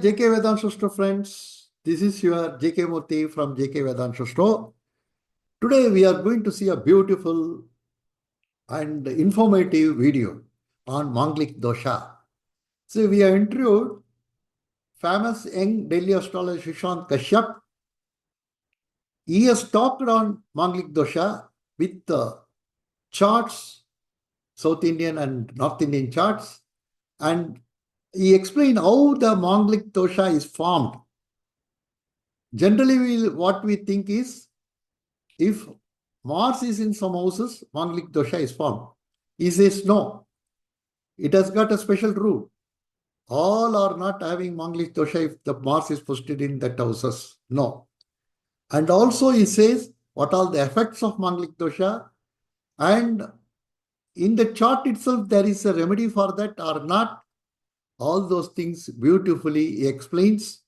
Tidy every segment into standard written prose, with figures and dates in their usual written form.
jkvedanshastro friends, this is your JK Murthy from jkvedanshastro. Today we are going to see a beautiful and informative video on Manglik Dosha. So we have interviewed famous young Delhi astrologer Sushant Kashyab. He has talked on Manglik Dosha with charts, South Indian and North Indian charts, and he explained how the Manglik Dosha is formed. Generally, what we think is, if Mars is in some houses, Manglik Dosha is formed. He says no. It has got a special rule. All are not having Manglik Dosha if the Mars is posted in that houses. No. And also he says what are the effects of Manglik Dosha, and in the chart itself there is a remedy for that or not. All those things beautifully he explains.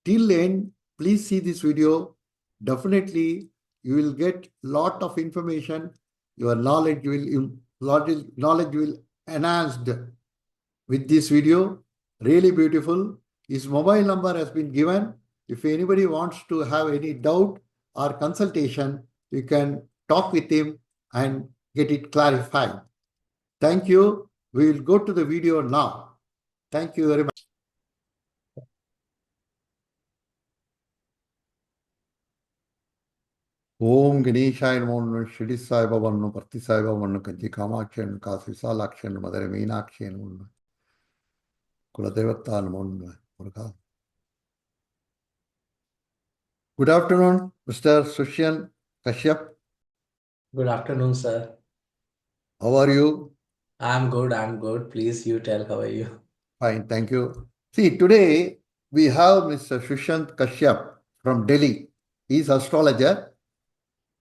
Till end, please see this video. Definitely you will get lot of information. Your knowledge will enhanced with this video. Really beautiful. His mobile number has been given. If anybody wants to have any doubt or consultation, you can talk with him and get it clarified. Thank you. We will go to the video now. Thank you very much. Om Ganesha and Shri Sai Baba no Parthi Sai Baba no Kanji Kamakshi and Kasi Salakshi and Mother Meenakshi and Kuladevata and Murga. Good afternoon, Mr. Sushant Kashyap. Good afternoon, sir. How are you? I'm good. Please, you tell, how are you? Fine, thank you. See, today we have Mr. Sushant Kashyap from Delhi. He is astrologer.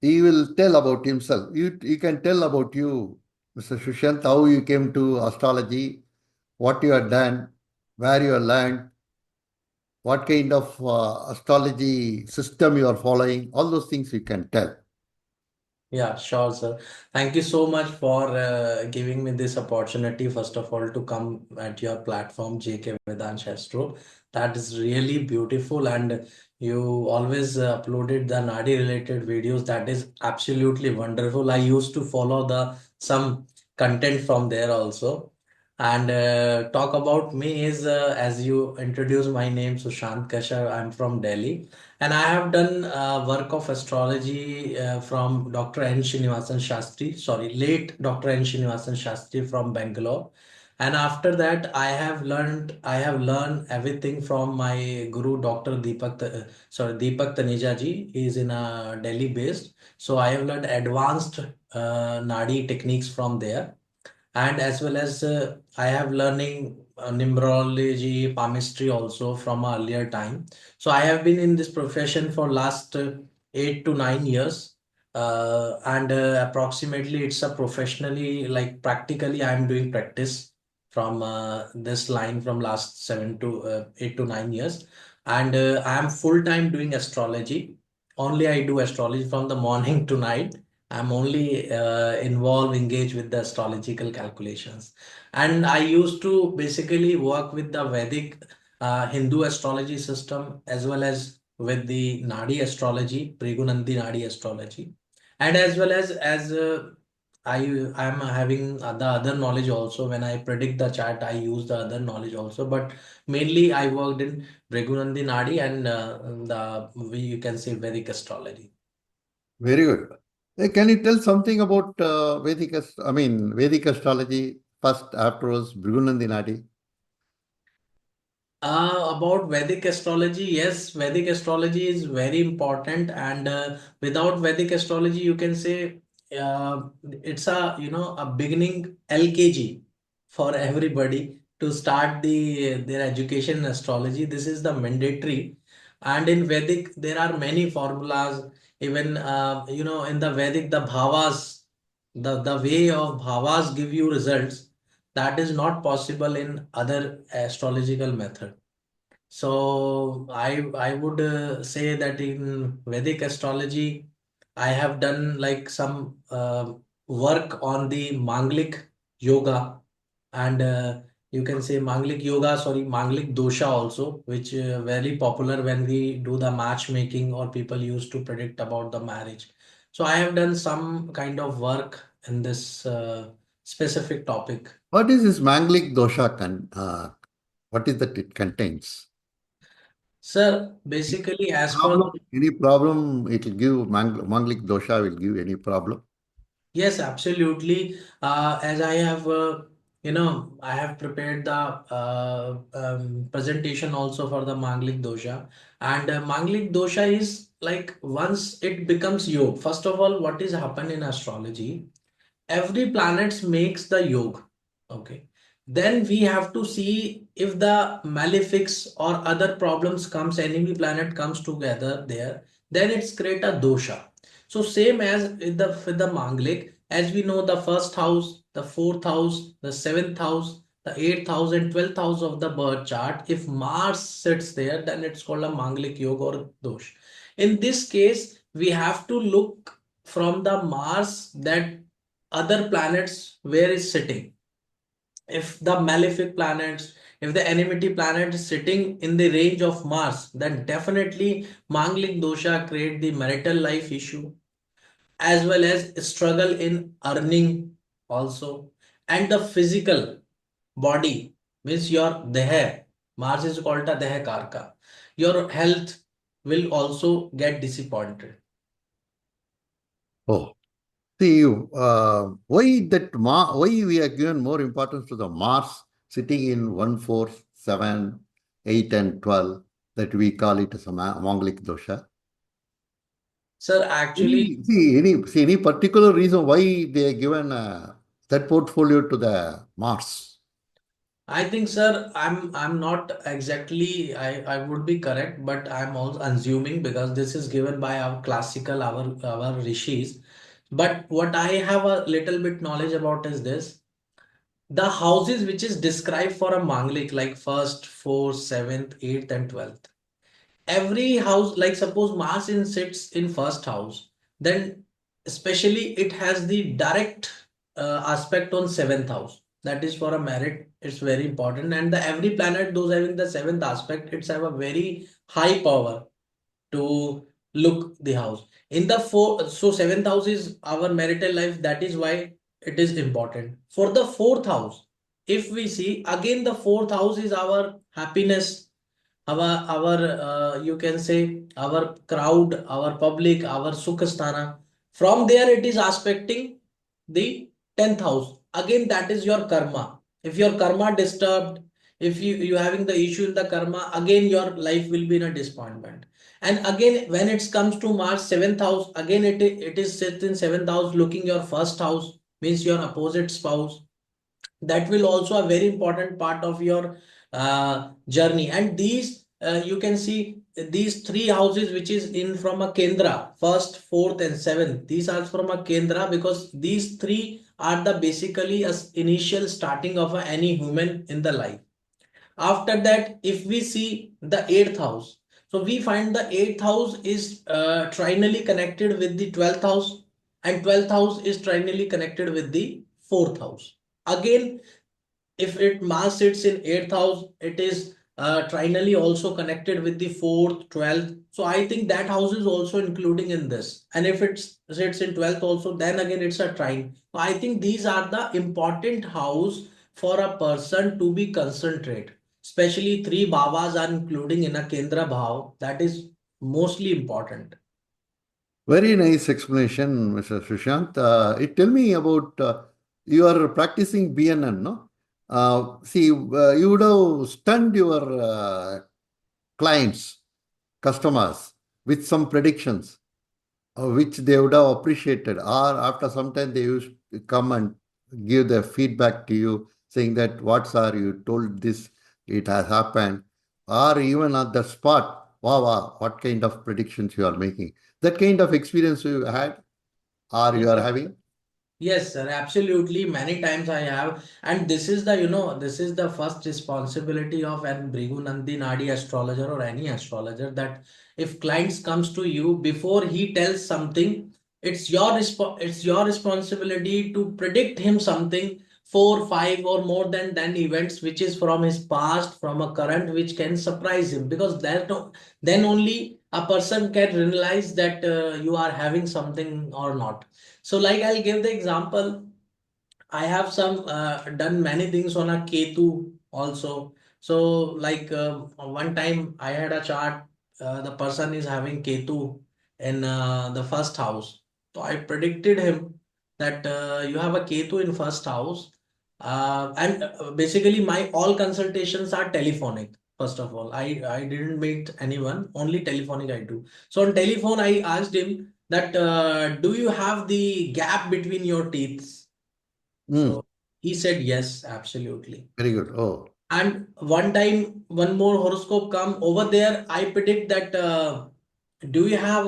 He will tell about himself. You can tell about you, Mr. Sushant, how you came to astrology, what you have done, where you have learned, what kind of astrology system you are following. All those things you can tell. Yeah, sure, sir. Thank you so much for giving me this opportunity, first of all, to come at your platform, jkvedanshastro. That is really beautiful, and you always uploaded the Nadi related videos. That is absolutely wonderful. I used to follow the some content from there also. And talk about me is, as you introduced my name, Sushant Kashyab. I'm from Delhi. And I have done work of astrology from Dr. N. Srinivasan Shastri, sorry, late Dr. N. Srinivasan Shastri from Bangalore. And after that, I have learned everything from my guru, Dr. Deepak Taneja ji. He is in Delhi based. So I have learned advanced Nadi techniques from there, and as well as I have learning numerology, palmistry also from a earlier time. So I have been in this profession for last 8 to 9 years, and approximately it's a professionally, like practically I'm doing practice from this line from last 8 to 9 years, and I am full time doing astrology. Only I do astrology from the morning to night. I'm only engaged with the astrological calculations. And I used to basically work with the Vedic Hindu astrology system, as well as with the Nadi astrology, Brigunandi Nadi astrology. And as well as I'm having the other knowledge also. When I predict the chart, I use the other knowledge also. But mainly I worked in Brigunandi Nadi and you can say Vedic astrology. Very good. Can you tell something about Vedic astrology first, afterwards, Bhrigunandi Nadi? About Vedic astrology, yes, Vedic astrology is very important, and without Vedic astrology, you can say it's a beginning LKG for everybody to start their education in astrology. This is the mandatory, and in Vedic there are many formulas. Even in the Vedic, the bhavas, the way of bhavas give you results, that is not possible in other astrological method. So I would say that in Vedic astrology, I have done like some work on the Manglik yoga, and you can say Manglik Yoga, sorry, Manglik Dosha also, which very popular when we do the matchmaking or people used to predict about the marriage. So I have done some kind of work in this specific topic. What is this Manglik Dosha? What is that it contains? Sir, basically as per Problem? Any problem? It will give Manglik Dosha will give any problem. yes, absolutely. As I have, I have prepared the presentation also for the Manglik Dosha. And Manglik Dosha is like once it becomes yoga. First of all, what is happen in astrology? Every planet makes the yoga. Okay. Then we have to see if the malefics or other problems comes, enemy planet comes together there, then it's create a dosha. So same as with the Manglik, as we know the first house, the fourth house, the seventh house, the eighth house and 12th house of the birth chart, if Mars sits there, then it's called a Manglik yoga or dosh. In this case, we have to look from the Mars that other planets where is sitting. If the malefic planets, if the enmity planet is sitting in the range of Mars, then definitely Manglik dosha create the marital life issue as well as struggle in earning also, and the physical body means your deha. Mars is called a deha karka. Your health will also get disappointed. Oh, see, why we are given more importance to the Mars sitting in 1, 4, 7, 8, and 12 that we call it as a Manglik Dosha? Sir, actually, Any particular reason why they are given that portfolio to the Mars? I think, sir, I'm not exactly, I would be correct, but I'm also assuming because this is given by our classical, our rishis. But what I have a little bit knowledge about is this: the houses which is described for a Manglik, like first, fourth, seventh, eighth, and 12th. Every house, like suppose Mars in sits in first house, then especially it has the direct aspect on seventh house. That is for a merit, it's very important. And the every planet, those having the seventh aspect, it's have a very high power to look the house. In the so seventh house is our marital life. That is why it is important. For the fourth house, if we see again, the fourth house is our happiness, our you can say our crowd, our public, our sukhasthana. From there it is aspecting the 10th house. Again, that is your karma. If your karma disturbed, if you having the issue in the karma, again your life will be in a disappointment. And again, when it comes to Mars 7th house, again it is set in 7th house, looking your first house, means your opposite spouse. That will also a very important part of your journey. And these you can see these three houses which is in from a kendra, first, fourth, and seventh, these are from a kendra, because these three are the basically as initial starting of any human in the life. After that, if we see the eighth house, so we find the eighth house is trinally connected with the 12th house, and 12th house is trinally connected with the fourth house. Again, if it Mars sits in eighth house, it is trinally also connected with the fourth, 12th. So I think that house is also including in this. And if it sits in 12th also, then again it's a trine. So I think these are the important house for a person to be concentrate. Especially three bhavas are including in a Kendra bhav. That is mostly important. Very nice explanation, Mr. Sushant. Tell me about you are practicing BNN, no? See, you would have stunned your clients, customers with some predictions, which they would have appreciated. Or after some time, they used to come and give their feedback to you, saying that, what, sir, you told this, it has happened. Or even at the spot, wow, wow, what kind of predictions you are making. That kind of experience you had or you are having? Yes, sir, absolutely. Many times I have, and this is the, this is the first responsibility of an Bhrigu Nandi Nadi astrologer or any astrologer, that if clients comes to you before he tells something, it's your responsibility to predict him something four, five, or more than 10 events which is from his past, from a current, which can surprise him, because then only a person can realize that you are having something or not. So like I'll give the example. I have some done many things on a Ketu also. So like one time I had a chart, the person is having Ketu in the first house. So I predicted him that you have a Ketu in first house. And basically my all consultations are telephonic. First of all, I didn't meet anyone, only telephonic I do. So on telephone, I asked him that do you have the gap between your teeth? Mm. So he said yes, absolutely. Very good. Oh. And one time, one more horoscope come over there. I predict that do you have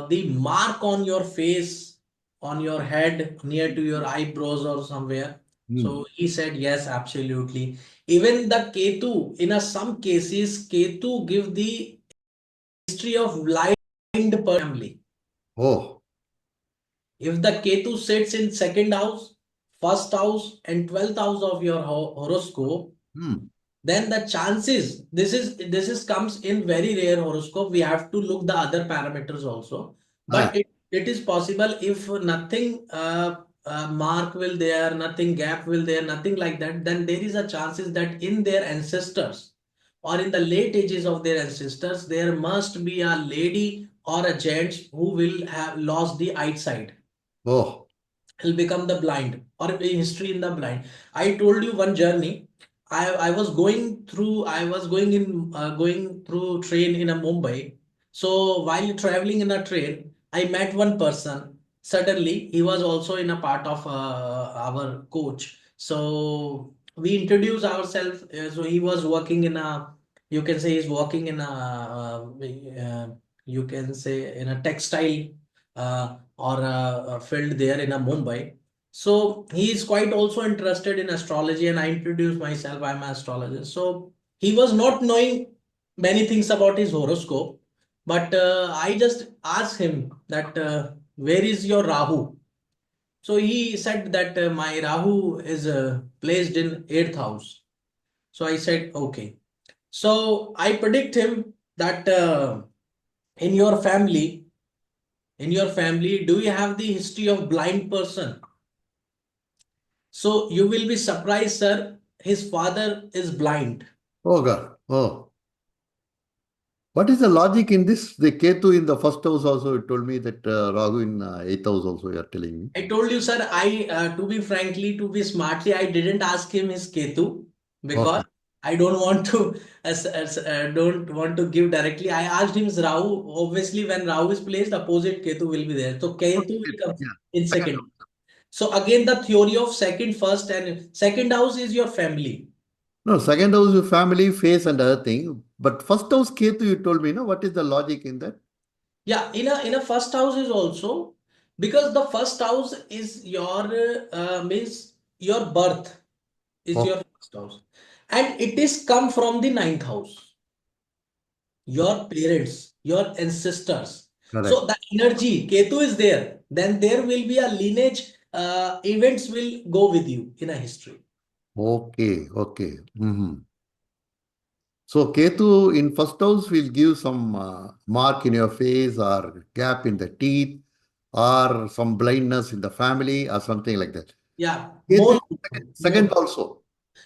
the mark on your face, on your head, near to your eyebrows or somewhere? Mm. So he said yes, absolutely. Even the Ketu, in some cases, Ketu give the history of blind family. Oh. If the Ketu sits in second house, first house, and 12th house of your horoscope, Mm. then the chances, this is comes in very rare horoscope. We have to look the other parameters also, but Ah. it is possible if nothing mark will there, nothing gap will there, nothing like that, then there is a chances that in their ancestors or in the late ages of their ancestors, there must be a lady or a gent who will have lost the eyesight. Oh. He'll become the blind or a history in the blind. I told you one journey. I was going through, I was going in going through train in a Mumbai. So while traveling in a train, I met one person. Suddenly, he was also in a part of our coach. So we introduced ourselves. So he was working in a, you can say he's working in a, you can say in a textile or a field there in a Mumbai. So he is quite also interested in astrology, and I introduced myself. I'm an astrologer. So he was not knowing many things about his horoscope, but I just asked him that where is your Rahu? So he said that my Rahu is placed in eighth house. So I said okay. So I predict him that in your family, do you have the history of blind person? So you will be surprised, sir. His father is blind. Oh God. Oh. What is the logic in this? The Ketu in the first house also, you told me that Rahu in eighth house also, you are telling me. I told you, sir. To be frankly, to be smartly, I didn't ask him his Ketu because Okay. I don't want to, don't want to give directly. I asked him his Rahu. Obviously, when Rahu is placed, opposite Ketu will be there. So Ketu will come Yeah. in Second second. house. So again, the theory of second, first, and second house is your family. No, second house is family, face, and other thing. But first house Ketu, you told me, no? What is the logic in that? Yeah, in a first house is also because the first house is your means your birth is Oh, your first house, and it is come from the ninth house, your parents, your ancestors. So correct. the energy Ketu is there, then there will be a lineage. Events will go with you in a history. Okay. Okay. Hmm. So Ketu in first house will give some mark in your face or gap in the teeth or some blindness in the family or something like that. Yeah, Ketu most, in second most also.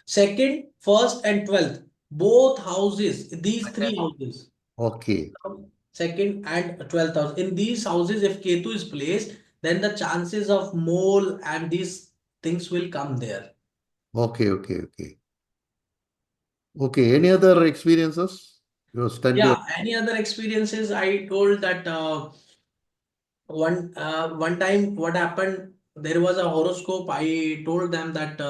second, first, and 12th, both houses, these Second. three houses. Okay. Second and 12th house. In these houses, if Ketu is placed, then the chances of mole and these things will come there. Okay. Okay. Okay. Okay. Any other experiences? You studied your Yeah, any other experiences? I told that one time what happened, there was a horoscope. I told them that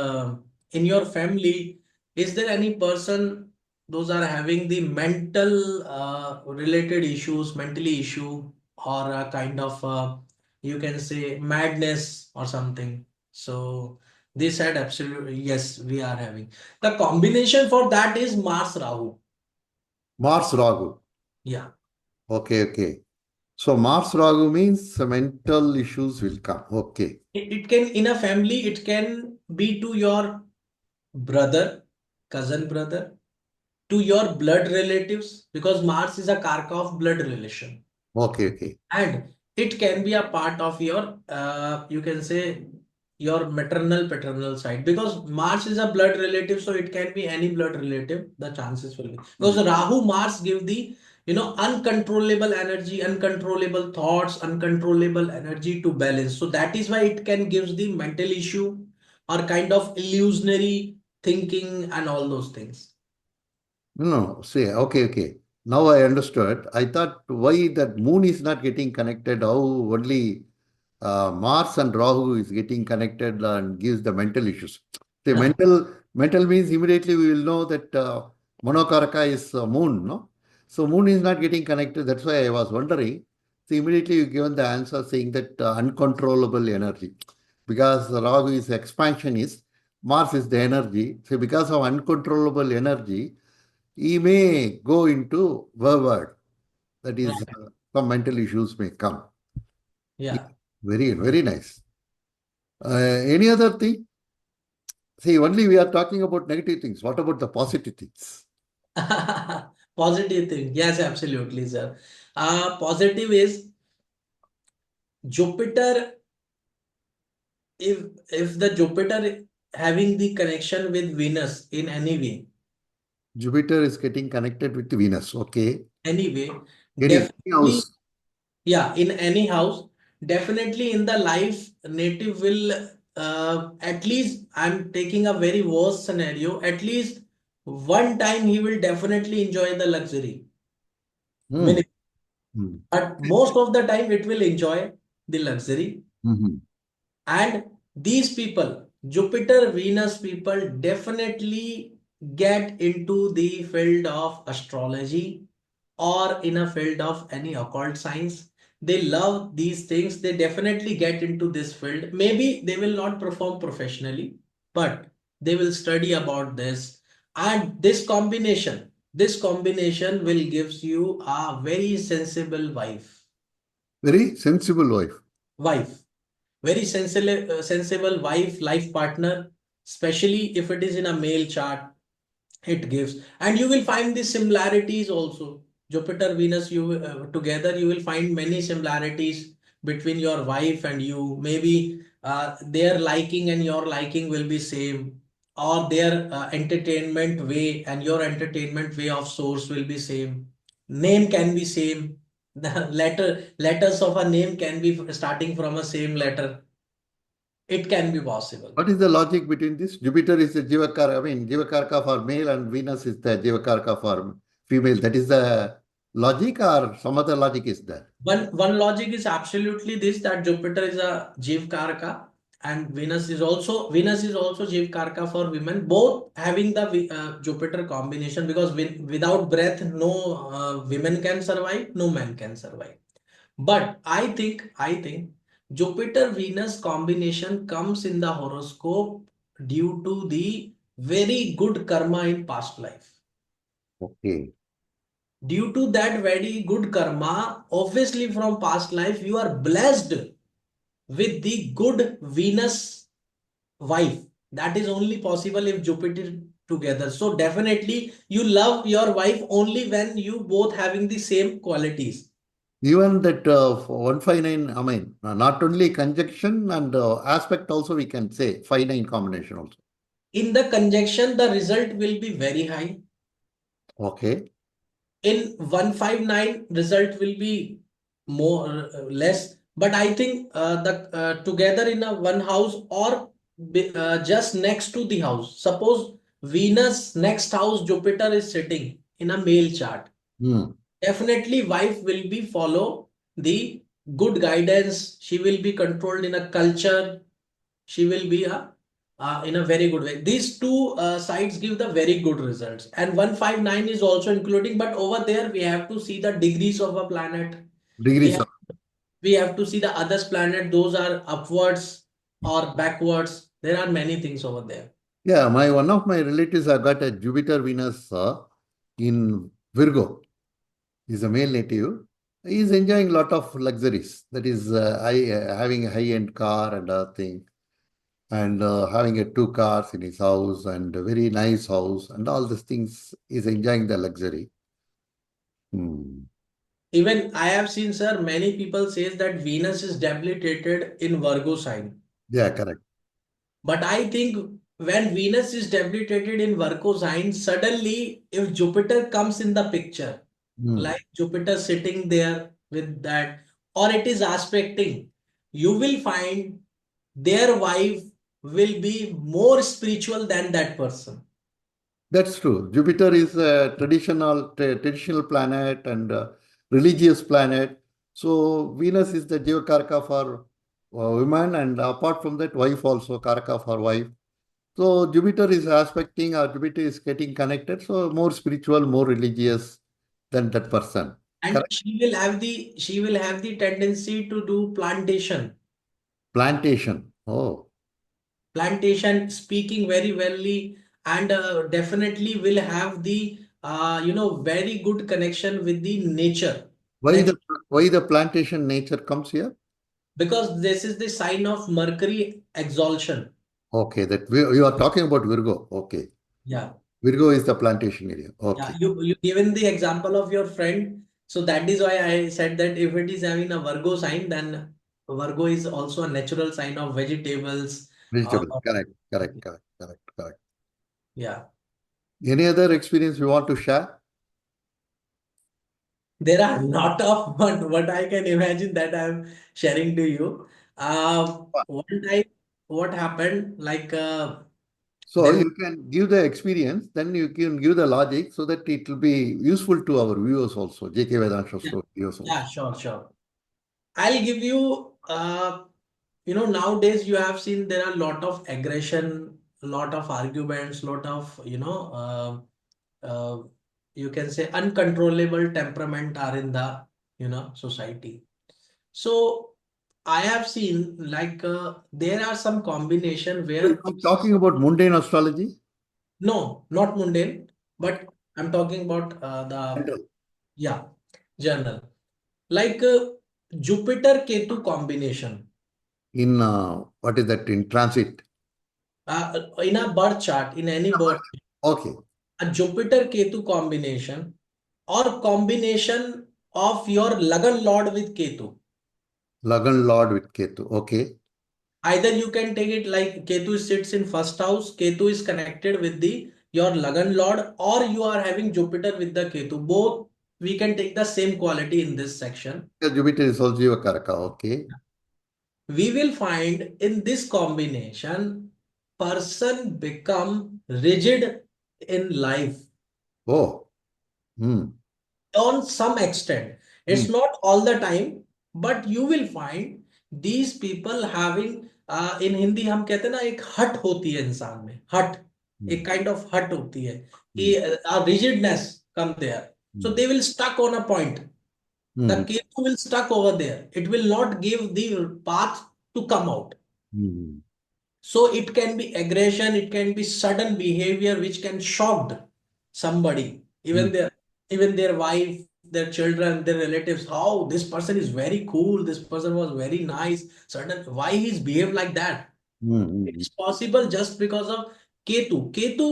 in your family, is there any person those are having the mental related issues, mentally issue, or a kind of you can say madness or something? So they said absolutely yes, we are having. The combination for that is Mars Rahu. Mars Ragu. Yeah. Okay. Okay. So Mars Ragu means mental issues will come. Okay. It can in a family, it can be to your brother, cousin brother, to your blood relatives, because Mars is a karka of blood relation. Okay, okay. And it can be a part of your, you can say, your maternal paternal side, because Mars is a blood relative, so it can be any blood relative. The chances will be, because Rahu Mars give the, uncontrollable energy, uncontrollable thoughts, uncontrollable energy to balance. So that is why it can gives the mental issue or kind of illusionary thinking and all those things. No, see, okay, okay. Now I understood. I thought why that moon is not getting connected, how only Mars and Rahu is getting connected and gives the mental issues. The mental means immediately we will know that Monokaraka is moon, no? So moon is not getting connected. That's why I was wondering. So immediately you given the answer saying that uncontrollable energy. Because Rahu is expansionist, Mars is the energy. So because of uncontrollable energy, he may go into wayward. That is, Right. some mental issues may come. Yeah. Very, very nice. Any other thing? See, only we are talking about negative things. What about the positive things? Positive thing. Yes, absolutely, sir. Positive is Jupiter. If the Jupiter having the connection with Venus in any way, Jupiter is getting connected with Venus. Okay. anyway, Any definitely, house. yeah, in any house, definitely in the life, native will, at least, I'm taking a very worst scenario, at least one time he will definitely enjoy the luxury. Hmm. Minimum. Hmm. But most of the time it will enjoy the luxury. Mhm. And these people, Jupiter, Venus people, definitely get into the field of astrology or in a field of any occult science. They love these things. They definitely get into this field. Maybe they will not perform professionally, but they will study about this. And this combination will gives you a very sensible Very sensible wife. wife very sensible wife, life partner, especially if it is in a male chart, it gives. And you will find the similarities also. Jupiter, Venus, you together, you will find many similarities between your wife and you. Maybe their liking and your liking will be same, or their entertainment way and your entertainment way of source will be same. Name can be same. The letters of a name can be starting from a same letter. It can be possible. What is the logic between this? Jupiter is the Jivakaraka, I mean, Jivakaraka for male and Venus is the Jivakaraka for female. That is the logic or some other logic is there? One logic is absolutely this, that Jupiter is a Jiv Karaka and Venus is also Jiv Karaka for women, both having the Jupiter combination, because without breath no women can survive, no man can survive. But I think Jupiter Venus combination comes in the horoscope due to the very good karma in past life. Okay. Due to that very good karma, obviously from past life, you are blessed with the good Venus wife. That is only possible if Jupiter together. So definitely you love your wife only when you both having the same qualities. Even that 159, I mean, not only conjunction and aspect also we can say 59 combination also. In the conjunction, the result will be very high. Okay. In 159, result will be more less. But I think the together in a one house or just next to the house. Suppose Venus next house Jupiter is sitting in a male chart. Hmm. Definitely wife will be follow the good guidance. She will be controlled in a culture. She will be in a very good way. These two sides give the very good results. And 159 is also including, but over there we have to see the degrees of a planet. We Degrees have, of. we have to see the others planet. Those are upwards or backwards. There are many things over there. Yeah, my one of my relatives have got a Jupiter Venus in Virgo. He's a male native. He's enjoying a lot of luxuries. That is, having a high-end car and other thing. and having a two cars in his house and a very nice house and all these things is enjoying the luxury. Hmm. Even I have seen, sir, many people says that Venus is debilitated in Virgo sign. Yeah, correct. But I think when Venus is debilitated in Virgo sign, suddenly if Jupiter comes in the picture, Hmm. like Jupiter sitting there with that, or it is aspecting, you will find their wife will be more spiritual than that person. That's true. Jupiter is a traditional planet and religious planet. So Venus is the Jivakaraka for women, and apart from that, wife also Karaka for wife. So Jupiter is aspecting, or Jupiter is getting connected. So more spiritual, more religious than that person. And Correct. she will have the tendency to do plantation. Plantation. Oh, Plantation, speaking very wellly, and definitely will have the very good connection with the nature. why Like, the why the plantation nature comes here? because this is the sign of Mercury exaltation. Okay, that you are talking about Virgo. Okay, Yeah, Virgo is the plantation area. yeah. Okay. You given the example of your friend, so that is why I said that if it is having a Virgo sign, then Virgo is also a natural sign of vegetables. Uh, Vegetable. Correct, correct, correct, correct, correct. yeah. Any other experience you want to share? There are a lot of what I can imagine that I'm sharing to you. One time, what happened? Like So there. you can give the experience, then you can give the logic so that it will be useful to our viewers also, Yeah, jkvedanshastro viewers yeah, also. sure, sure. I'll give you. Nowadays you have seen there are a lot of aggression, lot of arguments, lot of you can say uncontrollable temperament are in the society. So I have seen like there are some combination So you where are talking about mundane astrology? no, not mundane, but I'm talking about the General. yeah journal like Jupiter Ketu combination In what is that in transit? in a birth chart in any birth, Okay. a Jupiter Ketu combination or combination of your Lagan Lord with Ketu. Lagan Lord with Ketu. Okay. Either you can take it like Ketu sits in first house, Ketu is connected with the your Lagan Lord, or you are having Jupiter with the Ketu. Both we can take the same quality in this section. Yeah, Jupiter is also a Karaka. Okay. We will find in this combination, person become rigid in life Oh. Hmm. on some extent. Hmm. It's not all the time, but you will find these people having in Hindi हम कहते हैं ना एक हट होती है इंसान में हट Hmm. एक kind of हट होती है Hmm. कि rigidness come there, so Hmm. they will stuck on a point. The Hmm. Ketu will stuck over there, it will not give the path to come out. Hmm. So it can be aggression, it can be sudden behavior which can shock somebody, Hmm. even their wife, their children, their relatives. How this person is very cool, this person was very nice. Sudden, why he's behaved like that? Hmm. Hmm. It's possible just because of Ketu. Ketu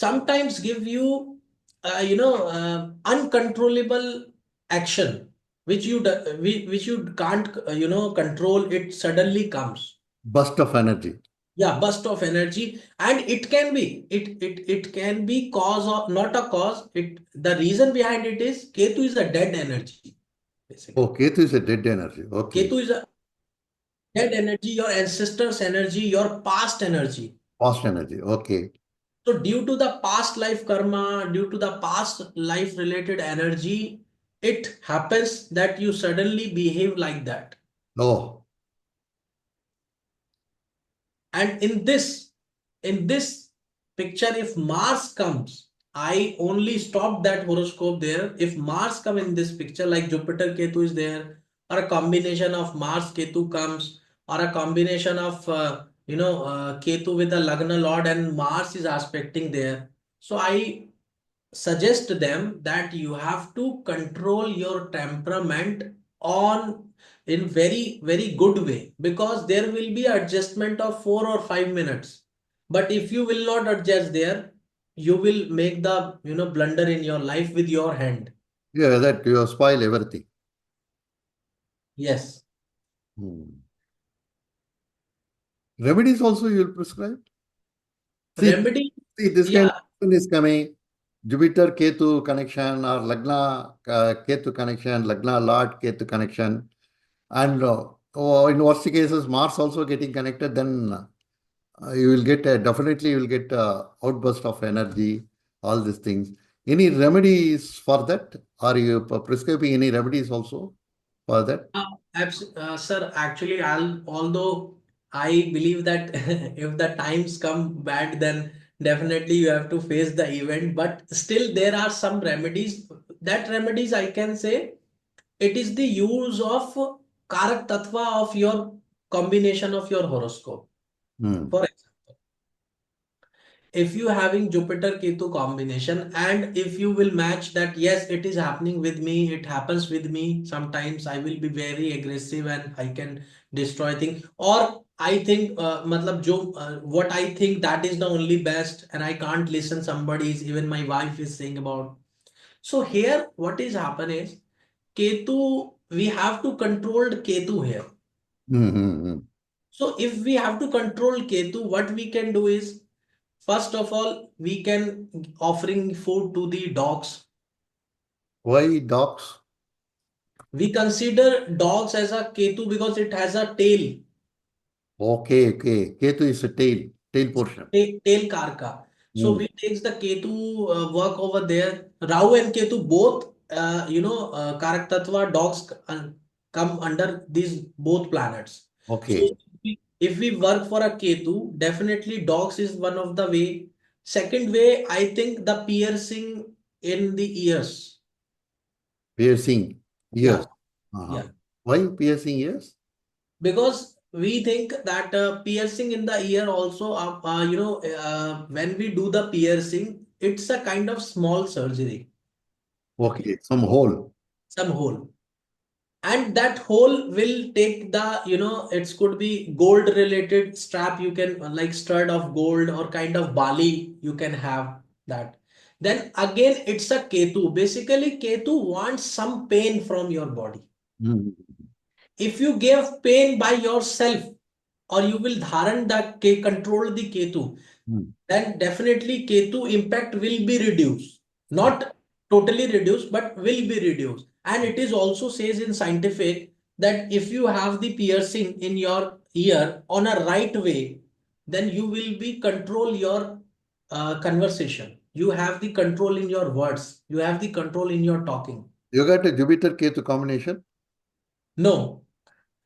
sometimes give you, uncontrollable action, which you can't, control. It suddenly comes. Burst of energy. Yeah, burst of energy, and it can be cause or not a cause. It the reason behind it is Ketu is a dead energy, Oh, basically. Ketu is a dead energy. Okay. Ketu is a dead energy, your ancestors' energy, your past energy. Past energy. Okay. So due to the past life karma, due to the past life related energy, it happens that you suddenly behave like that. Oh. And in this picture, if Mars comes, I only stop that horoscope there. If Mars come in this picture, like Jupiter Ketu is there, or a combination of Mars Ketu comes, or a combination of Ketu with the Lagna Lord and Mars is aspecting there. So I suggest them that you have to control your temperament on in very good way, because there will be adjustment of 4 or 5 minutes. But if you will not adjust there, you will make the blunder in your life with your hand. Yeah, that you spoil everything. Yes. Hmm. Remedies also you'll prescribe? See, Remedy. see, this kind of Yeah. thing is coming. Jupiter Ketu connection or Lagna Ketu connection, Lagna Lord Ketu connection. And in worst cases, Mars also getting connected, then you will get definitely you will get outburst of energy, all these things. Any remedies for that? Are you prescribing any remedies also for that? Sir, actually, although I believe that if the times come bad, then definitely you have to face the event. But still, there are some remedies. That remedies, I can say, it is the use of Karak Tattva of your combination of your horoscope. Hmm. For example, if you having Jupiter Ketu combination, and if you will match that, yes, it is happening with me, it happens with me. Sometimes I will be very aggressive and I can destroy things, or I think matlab what I think that is the only best, and I can't listen somebody's, even my wife is saying about. So here what is happen is Ketu, we have to control Ketu here. Hmm. Hmm, hmm. So if we have to control Ketu, what we can do is, first of all, we can offering food to the dogs. Why dogs? We consider dogs as a Ketu because it has a tail, Okay, okay. Ketu is a tail portion. tail karka. So Hmm. we takes the Ketu work over there. Rahu and Ketu both, Karak Tattva dogs come under these both planets. So Okay. if we work for a Ketu, definitely dogs is one of the way. Second way, I think the piercing in the ears. Piercing Yeah, ears. Uh-huh. yeah. Why piercing ears? Because we think that piercing in the ear also, when we do the piercing, it's a kind of small surgery. Okay, Okay, some hole. some hole. And that hole will take the, it could be gold related strap, you can like stud of gold or kind of bali, you can have that. Then again, it's a Ketu. Basically, Ketu wants some pain from your body. Hmm. If you give pain by yourself, or you will dharan the control the Ketu, Hmm. then definitely Ketu impact will be reduced. Not totally reduced, but will be reduced. And it is also says in scientific that if you have the piercing in your ear on a right way, then you will be control your conversation. You have the control in your words. You have the control in your talking. You got a Jupiter Ketu combination. No,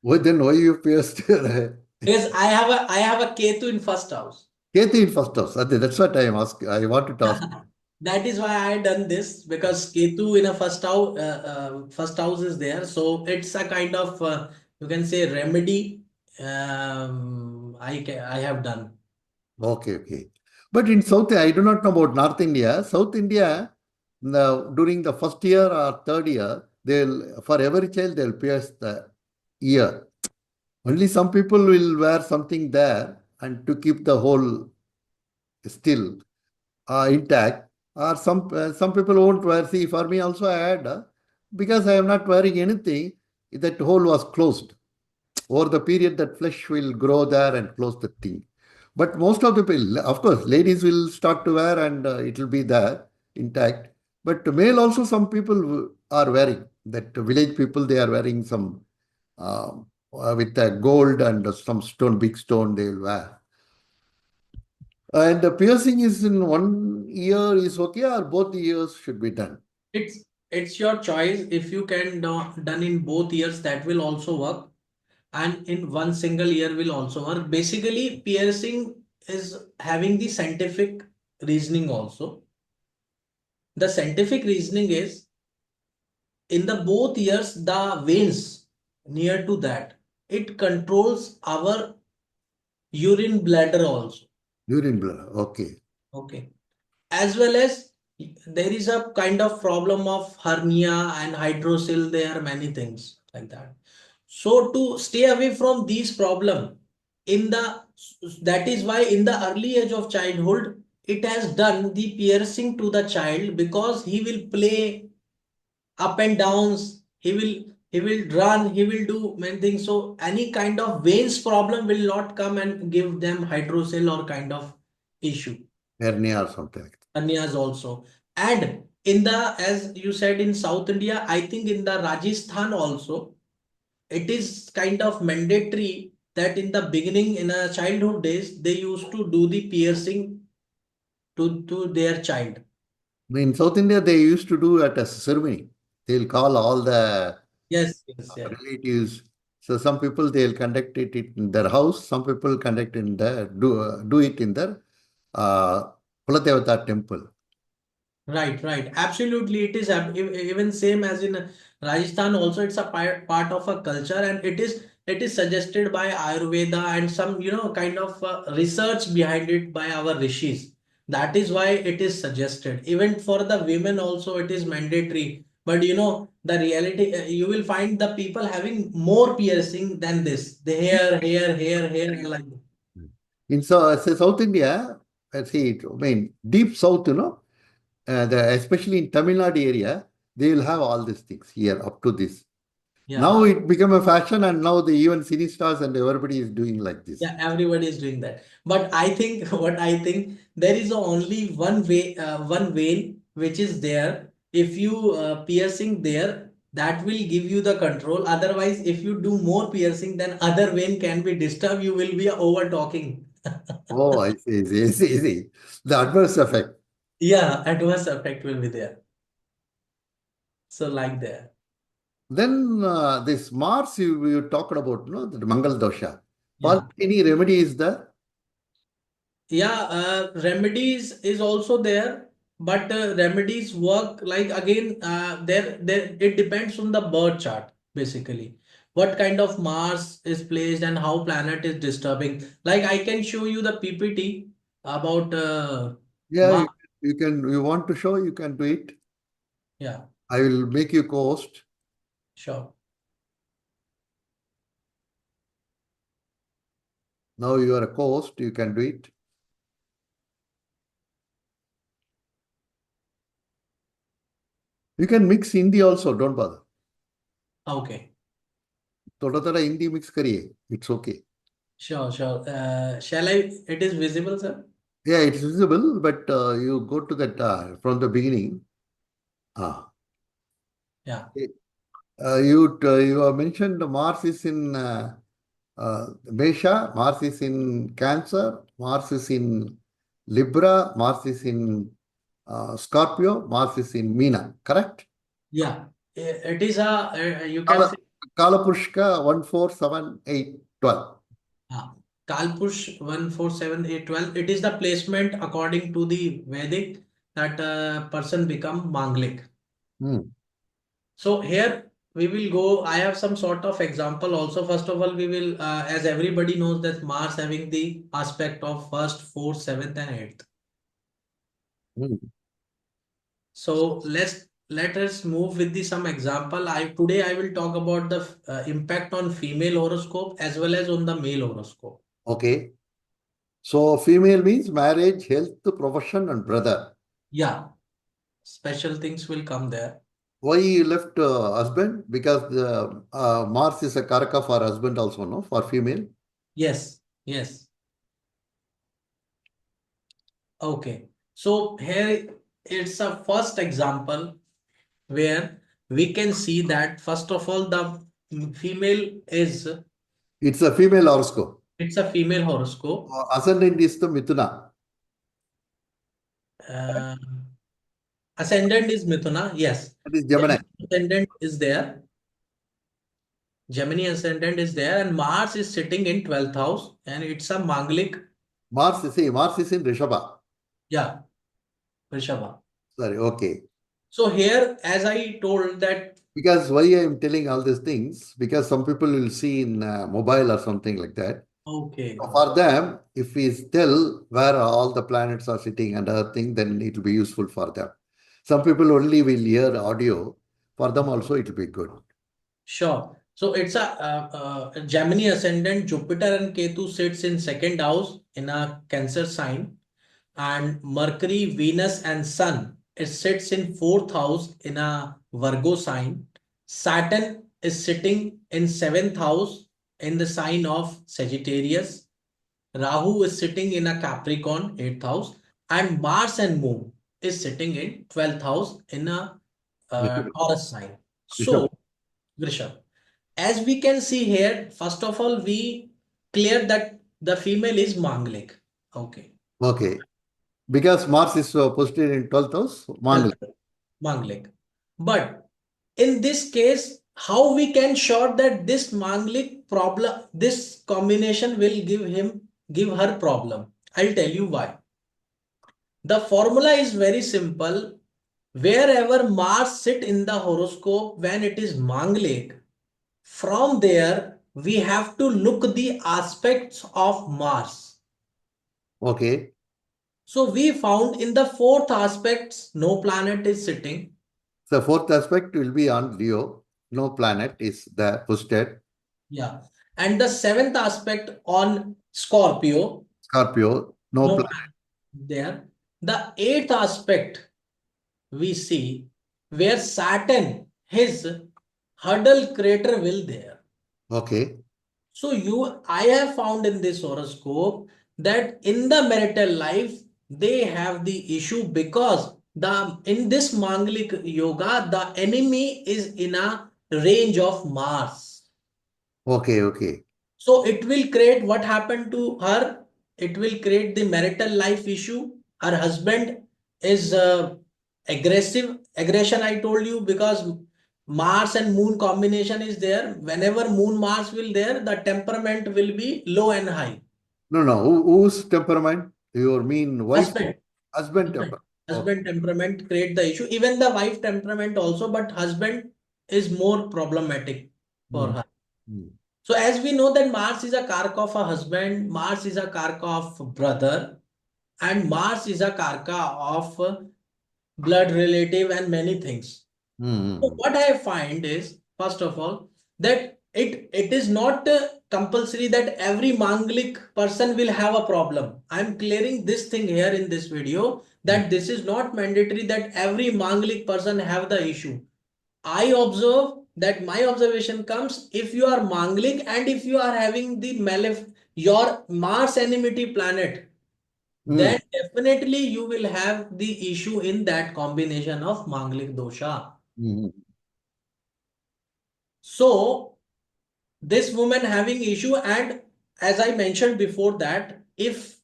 Why then why you pierced your because I have a Ketu in first house. Ketu in first house? That's what I am asking. I wanted to ask. That is why I done this, because Ketu in a first house is there, so it's a kind of you can say remedy. I have done. Okay, okay. But in South, I do not know about North India. South India, during the first year or third year, they'll for every child they'll pierce the ear. Only some people will wear something there and to keep the whole still intact. Or some people won't wear. See, for me also I had because I am not wearing anything. That hole was closed. Over the period that flesh will grow there and close the thing. But most of the people, of course, ladies will start to wear and it will be there intact. But male also, some people are wearing that village people, they are wearing some with gold and some stone, big stone they will wear. And the piercing is in one ear is okay, or both ears should be done. It's your choice. If you can done in both ears, that will also work, and in one single ear will also work. Basically, piercing is having the scientific reasoning also. The scientific reasoning is, in the both ears, the veins near to that, it controls our urine bladder also. Urine blood. Okay. Okay. As well as there is a kind of problem of hernia and hydrocele. There are many things like that. So to stay away from these problem, in the that is why in the early age of childhood, it has done the piercing to the child, because he will play up and downs. He will run. He will do many things. So any kind of veins problem will not come and give them hydrocele or kind of issue. Hernia or something like that. Hernias also. And in the, as you said, in South India, I think in the Rajasthan also, it is kind of mandatory that in the beginning, in a childhood days, they used to do the piercing to their child. In South India, they used to do at a ceremony. They'll call all the Yes, yes, yes. relatives. So some people they'll conduct it in their house. Some people conduct in the do it in their uh, Kuladevata temple. Right, right. Absolutely, it is even same as in Rajasthan. Also, it's a part of a culture, and it is suggested by Ayurveda and some kind of research behind it by our rishis. That is why it is suggested. Even for the women also, it is mandatory. But the reality, you will find the people having more piercing than this. The hair, like that. In say South India, I see it, I mean, deep south, especially in Tamil Nadu area, they will have all these things here up to this. Yeah. Now it become a fashion, and now the even cine stars and everybody is doing like this. Yeah, everybody is doing that. But I think what I think, there is only one way, one vein which is there. If you piercing there, that will give you the control. Otherwise, if you do more piercing, then other vein can be disturbed. You will be over talking. Oh, I see, I see. The adverse effect. Yeah, adverse effect will be there. So like there. Then this Mars you talked about, no, the Mangal Dosha. For Yeah. any remedy is there? Yeah, remedies is also there, but remedies work like, again, there it depends on the birth chart basically. What kind of Mars is placed and how planet is disturbing. Like I can show you the PPT about Yeah, Mars. you can. You want to show? You can do it. Yeah, I will make you co-host. sure. Now you are a co-host. You can do it. You can mix Hindi also. Don't bother. Okay, थोड़ा थोड़ा Hindi mix करिए. It's okay. sure. Shall I? It is visible, sir. Yeah, it's visible, but you go to that from the beginning. Ah, Yeah, you have mentioned Mars is in Mesha, Mars is in Cancer, Mars is in Libra, Mars is in Scorpio, Mars is in Meena, correct? yeah. It is a, you can Kala, say. Kalapurushka 1, 4, 7, 8, 12. Kalpush 1, 4, 7, 8, 12. It is the placement according to the Vedic that person become Manglik. Hmm. So here we will go. I have some sort of example also. First of all, we will, as everybody knows, that Mars having the aspect of first, fourth, seventh, and eighth. Hmm. So let us move with the some example. Today I will talk about the impact on female horoscope as well as on the male horoscope. Okay. So female means marriage, health, profession, and brother. Yeah, special things will come there. Why you left husband? Because the Mars is a karaka for husband also, no? For female. Yes, yes. Okay. So here it's a first example where we can see that first of all the female is, It's a female horoscope. it's a female horoscope. Ascendant is the Mithuna. Uh, Ascendant is Mithuna. Yes. That is Gemini. Gemini ascendant is there. Gemini ascendant is there, and Mars is sitting in 12th house, and it's a Manglik. Mars is in Rishabha. Yeah, Vrishabha. Sorry, okay. So here, as I told that, Because why I am telling all these things? Because some people will see in mobile or something like that. okay. So for them, if we tell where all the planets are sitting and other thing, then it will be useful for them. Some people only will hear audio. For them also, it will be good. Sure. So it's a Gemini ascendant, Jupiter and Ketu sits in second house in a Cancer sign, and Mercury, Venus, and Sun it sits in fourth house in a Virgo sign. Saturn is sitting in seventh house in the sign of Sagittarius. Rahu is sitting in a Capricorn, eighth house, and Mars and Moon is sitting in 12th house in a Taurus sign. So, Rishabh. Rishabh, as we can see here, first of all, we clear that the female is Manglik. Okay. Okay. Because Mars is posited in 12th house, Manglik. Manglik. But in this case, how we can sure that this Manglik problem, this combination will give her problem? I'll tell you why. The formula is very simple. Wherever Mars sit in the horoscope when it is Manglik, from there we have to look the aspects of Mars. Okay. So we found in the fourth aspects, no planet is sitting. The fourth aspect will be on Leo. No planet is there posted. Yeah. And the seventh aspect on Scorpio, Scorpio, no no planet. planet there. The eighth aspect we see where Saturn, his hurdle crater will there. Okay. So I have found in this horoscope that in the marital life, they have the issue because in this Manglik yoga, the enemy is in a range of Mars. Okay. Okay. So it will create what happened to her. It will create the marital life issue. Her husband is aggression. I told you because Mars and Moon combination is there. Whenever Moon Mars will there, the temperament will be low and high. No, no. Whose temperament? You mean wife? Husband, Husband husband, temperament. Okay. husband temperament create the issue. Even the wife temperament also, but husband is more problematic for Hmm. her. Hmm. So as we know that Mars is a karka of a husband, Mars is a karka of brother, and Mars is a karka of blood relative and many things. Hmm. So what I find is, first of all, that it is not compulsory that every Manglik person will have a problem. I'm clearing this thing here in this video Hmm. that this is not mandatory that every Manglik person have the issue. I observe that my observation comes if you are Manglik and if you are having the your Mars enmity planet, Hmm. then definitely you will have the issue in that combination of Manglik dosha. Hmm. So this woman having issue, and as I mentioned before that if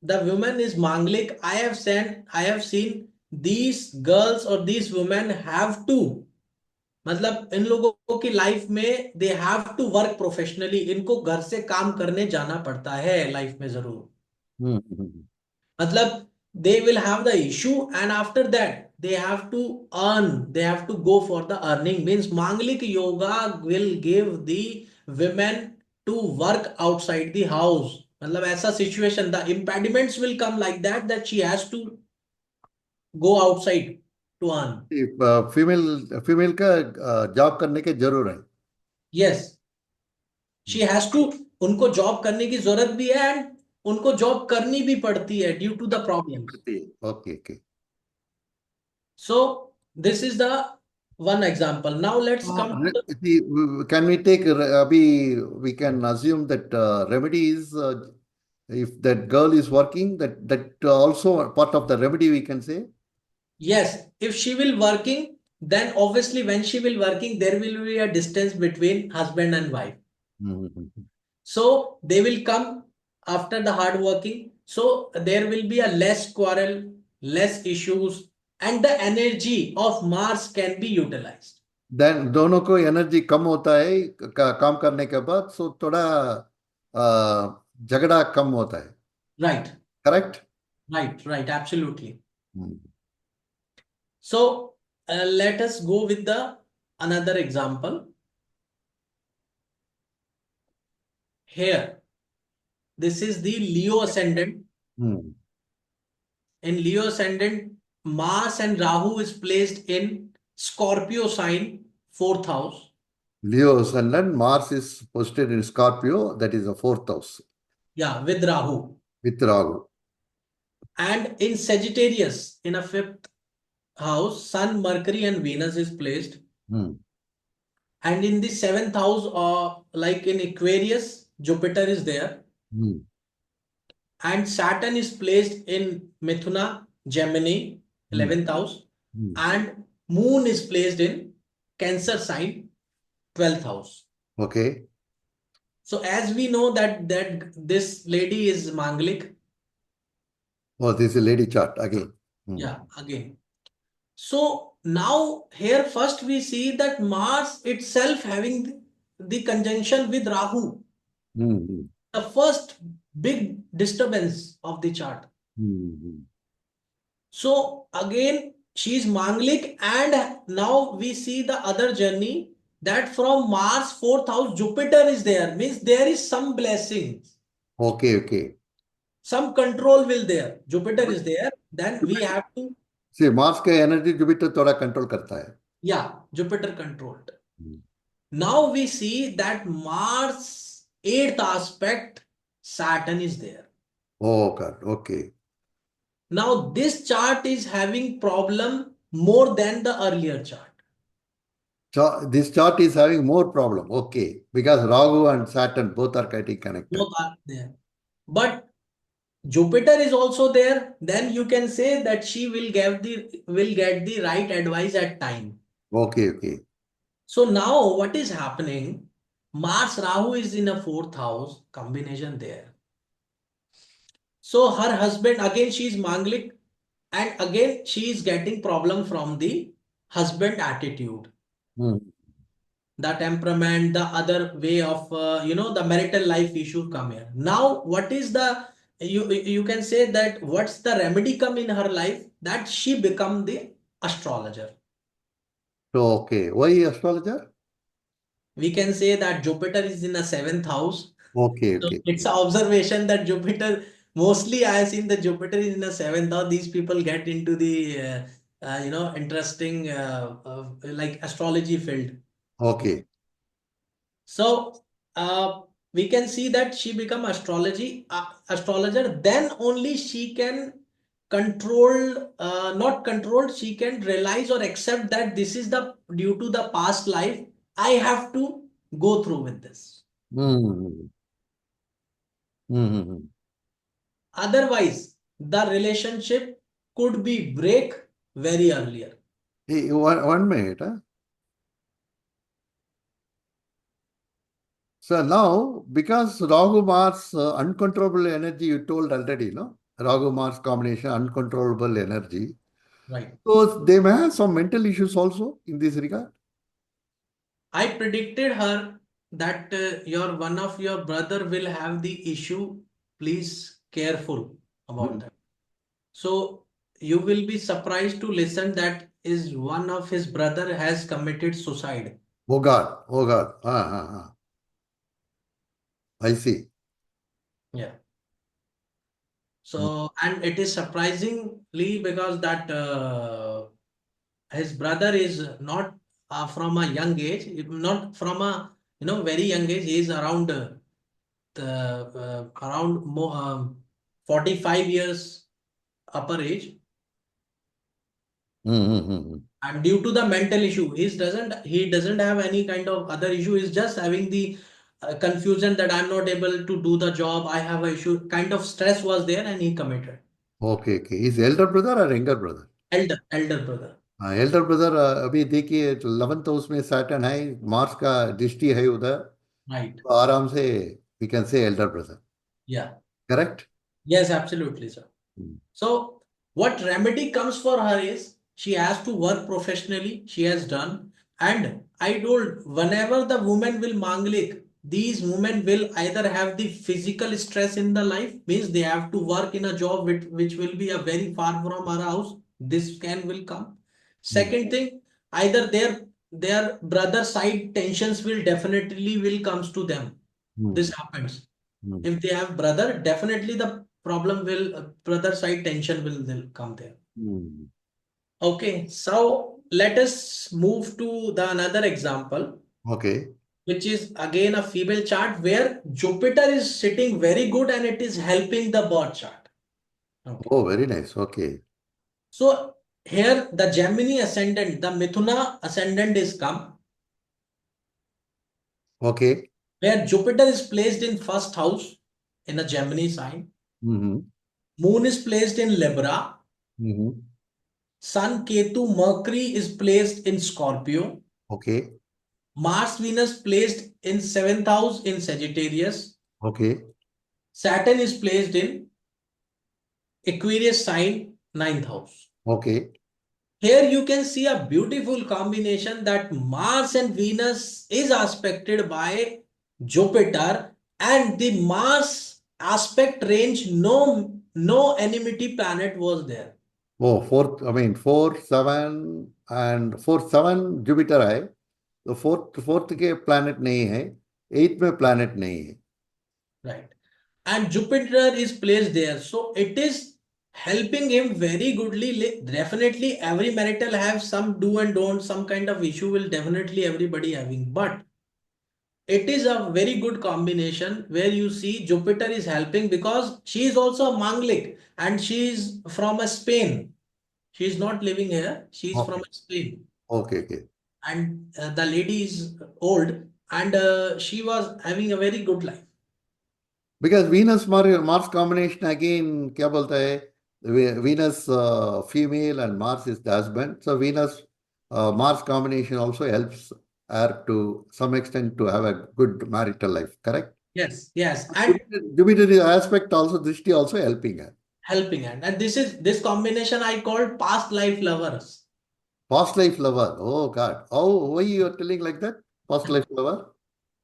the woman is Manglik, I have seen these girls or these women have to मतलब इन लोगों की life में they have to work professionally इनको घर से काम करने जाना पड़ता है लाइफ में जरूर Hmm. Hmm. मतलब they will have the issue and after that they have to they have to go for the earning means Manglik yoga will give the women to work outside the house मतलब ऐसा situation the impediments will come like that she has to go outside to earn. Female का job करने की जरूर है. Yes, she has to उनको job करने की जरूरत भी है एंड उनको जॉब करनी भी पड़ती है due to the problems. Okay okay. So this is the one example. Now let's come to the Can we take we can assume that remedy is if that girl is working that also part of the remedy we can say. yes, if she will working, then obviously when she will working there will be a distance between husband and wife, Mhm. so they will come after the hard working, so there will be a less quarrel, less issues, and the energy of Mars can be utilized. Then दोनों को energy कम होता है काम करने के बाद सो थोड़ा झगड़ा कम होता है. Right, correct. right, absolutely. So let us go with the another example. Here, this is the Leo ascendant. In Leo ascendant, Mars and Rahu is placed in Scorpio sign, 4th house. Leo ascendant, Mars is posted in Scorpio, that is the fourth house, Yeah, with Rahu. with Rahu. And in Sagittarius, in a 5th house, Sun, Mercury, and Venus is placed. Hmm. And in the 7th house, like in Aquarius, Jupiter is there. Hmm. And Saturn is placed in Mithuna, Gemini, Hmm. 11th house. Hmm. And Moon is placed in Cancer sign, 12th house. Okay. So as we know that this lady is Manglik. Oh, this is a lady chart again. Hmm. Yeah, again. So now here first we see that Mars itself having the conjunction with Rahu, Hmm. Hmm. the first big disturbance of the chart. Hmm. So again, she is Manglik, and now we see the other journey that from Mars 4th house, Jupiter is there. Means there is some blessings, Okay, okay. some control will there. Jupiter is there. Then we have to, See, Mars का energy Jupiter थोड़ा control करता है. yeah, Jupiter controlled. Hmm. Now we see that Mars 8th aspect, Saturn is there. Oh God, okay. Now this chart is having problem more than the earlier chart. This chart is having more problem. Okay, because Rahu and Saturn both are getting connected. Both are there. But Jupiter is also there, then you can say that she will get the right advice at time. Okay, okay. So now what is happening? Mars Rahu is in a 4th house combination there. So her husband, again she is Manglik, and again she is getting problem from the husband attitude, Hmm. the temperament, the other way of the marital life issue come here. Now what is the, you can say that what's the remedy come in her life, that she become the astrologer. So okay, why astrologer? We can say that Jupiter is in a 7th house. Okay, So okay. it's an observation that Jupiter, mostly I have seen that Jupiter is in the 7th house. These people get into the interesting like astrology field. Okay. So we can see that she become astrologer. Then only she can control, not control. She can realize or accept that this is the due to the past life. I have to go through with this. Hmm. Hmm. Otherwise, the relationship could be break very earlier. Hey, one minute. Huh? So now, because Rahu Mars uncontrollable energy, you told already, no? Rahu Mars combination, uncontrollable energy. Right. So they may have some mental issues also in this regard. I predicted her that your one of your brother will have the issue. Please careful about Hmm. that. So you will be surprised to listen that is one of his brother has committed suicide. Oh God, oh God. I see. Yeah. Hmm. So and it is surprisingly because that his brother is not from a young age, not from a very young age. He is around around 45 years upper age, Hmm. and due to the mental issue, he doesn't have any kind of other issue. He's just having the confusion that I'm not able to do the job. I have a issue. Kind of stress was there, and he committed. Okay, okay. Is elder brother or younger brother? Elder brother. Elder brother अभी देखिए 11th house में Saturn है Mars का दृष्टि है उधर Right. तो आराम से we can say elder brother Yeah. Correct Yes, absolutely, sir. So what remedy comes for her is she has to work professionally. She has done. And I told whenever the woman will manglik, these women will either have the physical stress in the life, means they have to work in a job which will be a very far from our house. This can will come. Second thing, either their brother side tensions will definitely will comes to them. This happens. If they have brother, definitely the problem will brother side tension will come there. Okay, so let us move to the another example, Okay. which is again a female chart where Jupiter is sitting very good and it is helping the birth chart. Okay. Oh, very nice. Okay. So here the Gemini ascendant, the Mithuna ascendant is come, Okay. where Jupiter is placed in first house in a Gemini sign. Mm-hmm. Moon is placed in Libra. Mm-hmm. Sun, Ketu, Mercury is placed in Scorpio. Okay. Mars, Venus placed in seventh house in Sagittarius. Okay. Saturn is placed in Aquarius sign, ninth house. Okay. Here you can see a beautiful combination that Mars and Venus is aspected by Jupiter, and the Mars aspect range, no enmity planet was there. Oh, fourth, I mean, 4, 7 and 4, 7 Jupiter है. तो fourth के planet नहीं है. Eighth में planet नहीं है. Right. And Jupiter is placed there. So it is helping him very goodly. Definitely every marital have some do and don't, some kind of issue will definitely everybody having. But it is a very good combination where you see Jupiter is helping because she is also a Manglik and she is from a Spain. She is not living here. She is from Okay. Spain. Okay. Okay. And the lady is old and she was having a very good life. Because Venus Mars combination again, क्या बोलता है? Venus female and Mars is the husband. So Venus Mars combination also helps her to some extent to have a good marital life. Correct? Yes, yes. And Jupiter aspect also, Drishti also helping her. helping hand, and this combination I called past life lovers. Past life lover. Oh God. Oh, why you are telling like that? Past life lover?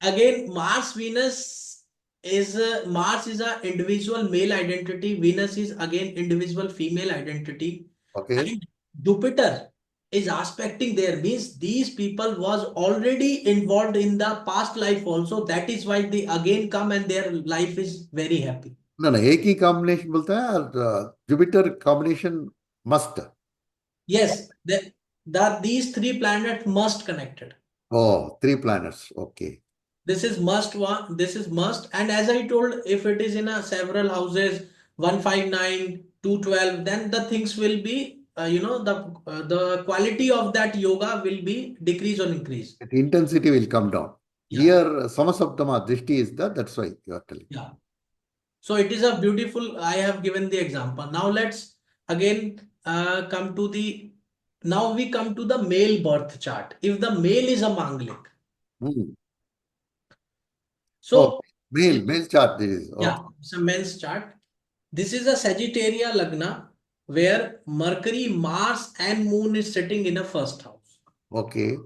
Again, Mars Venus is Mars is a individual male identity, Venus is again individual female identity, Okay. and Jupiter is aspecting there, means these people was already involved in the past life also, that is why they again come and their life is very happy. No, no. एक ही combination बोलता है और Jupiter combination must. Yes, these three planets must connected. Oh, 3 planets. Okay. This is must one, this is must. And as I told, if it is in a several houses, 159, 212, then the things will be, the quality of that yoga will be decrease or increase. The intensity will come down. Yeah. Here, Samasabdama Drishti is that's why you are telling. Yeah. So it is a beautiful, I have given the example. Now let's again now we come to the male birth chart. If the male is a Manglik. Hmm. So Oh, male chart this is. yeah, Okay. it's a men's chart. This is a Sagittarius Lagna where Mercury, Mars and Moon is sitting in a first house. Okay.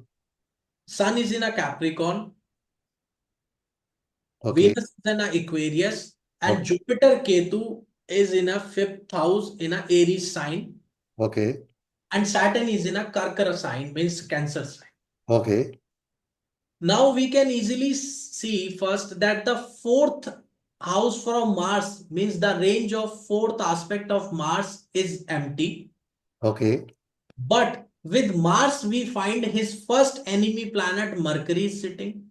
Sun is in a Capricorn. Okay. Venus is in a Aquarius. And Okay. Jupiter Ketu is in a fifth house in a Aries sign. Okay. And Saturn is in a Karkara sign, means Cancer sign. Okay. Now we can easily see first that the fourth house from Mars, means the range of fourth aspect of Mars is empty. Okay. But with Mars, we find his first enemy planet Mercury is sitting.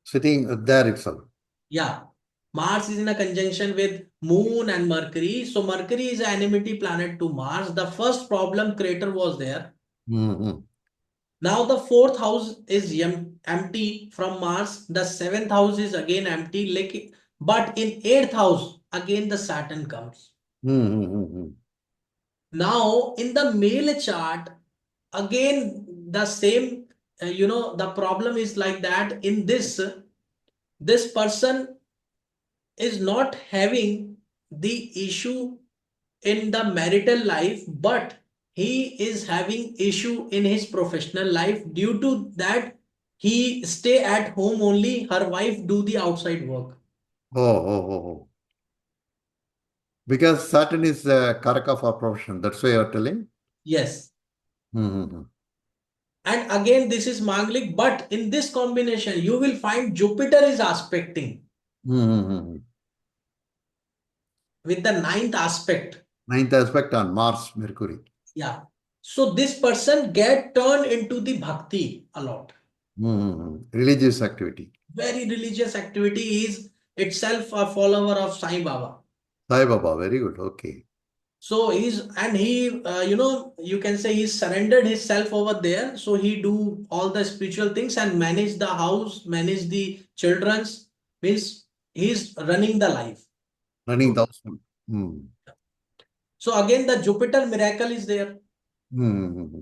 Sitting there itself. Yeah. Mars is in a conjunction with Moon and Mercury. So Mercury is an enmity planet to Mars. The first problem creator was there. Mm-hmm. Now the fourth house is empty from Mars. The seventh house is again empty. But in eighth house, again the Saturn comes. Mm-hmm. Now in the male chart, again the same, the problem is like that in this person is not having the issue in the marital life, but he is having issue in his professional life. Due to that, he stay at home only, her wife do the outside work. Oh. Because Saturn is Karaka for profession. That's why you are telling. Yes. Mm-hmm. And again, this is Manglik, but in this combination, you will find Jupiter is aspecting Mm-hmm. with the ninth aspect. Ninth aspect on Mars, Mercury. Yeah. So this person get turned into the bhakti a lot. Religious activity. Very religious activity, is itself a follower of Sai Baba. Sai Baba, very good. Okay. So he you can say he surrendered himself over there. So he do all the spiritual things and manage the house, manage the children's, means he's running the life. Running the house. Hmm. So again, the Jupiter miracle is there. Hmm.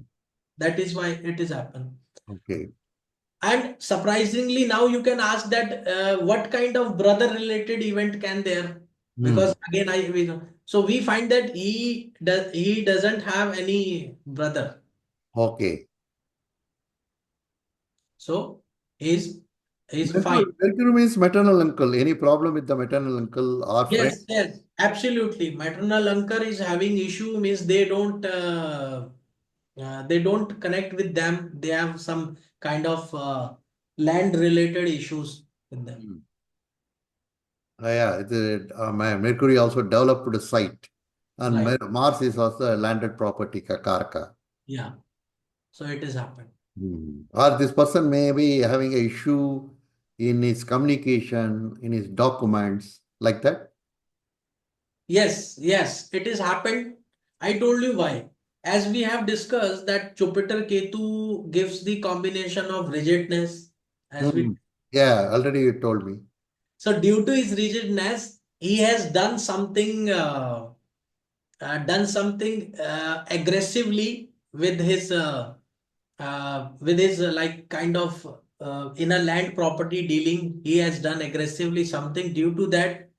That is why it is happen. Okay. And surprisingly, now you can ask that what kind of brother related event can there? Hmm. Because again, so we find that he doesn't have any brother. Okay. So he's fine. Mercury means maternal uncle. Any problem with the maternal uncle or friend? Yes, yes, absolutely. Maternal uncle is having issue, means they don't connect with them. They have some kind of land related issues with them. Hmm. Yeah, my Mercury also developed a site, and Right. Mars is also a landed property, Karaka. Yeah. So it has happened. Or this person may be having an issue in his communication, in his documents, like that. Yes, yes, it has happened. I told you why. As we have discussed that Jupiter Ketu gives the combination of rigidness, as we Hmm. Yeah, already you told me. so due to his rigidness, he has done something aggressively with his like kind of in a land property dealing. He has done aggressively something. Due to that,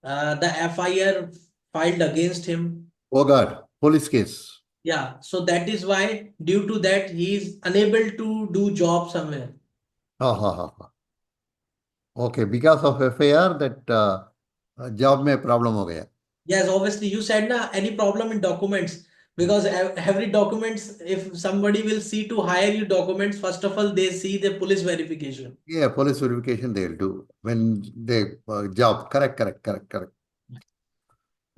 the FIR filed against him. Oh God, police case. Yeah, so that is why due to that he is unable to do job somewhere. Ha, ha, ha, ha. Okay, because of FIR, that job में problem हो गया. Yes, obviously you said na any problem in documents, because every documents, if somebody will see to hire you documents, first of all they see the police verification. Yeah, police verification they'll do when they job. Correct, correct, correct, correct.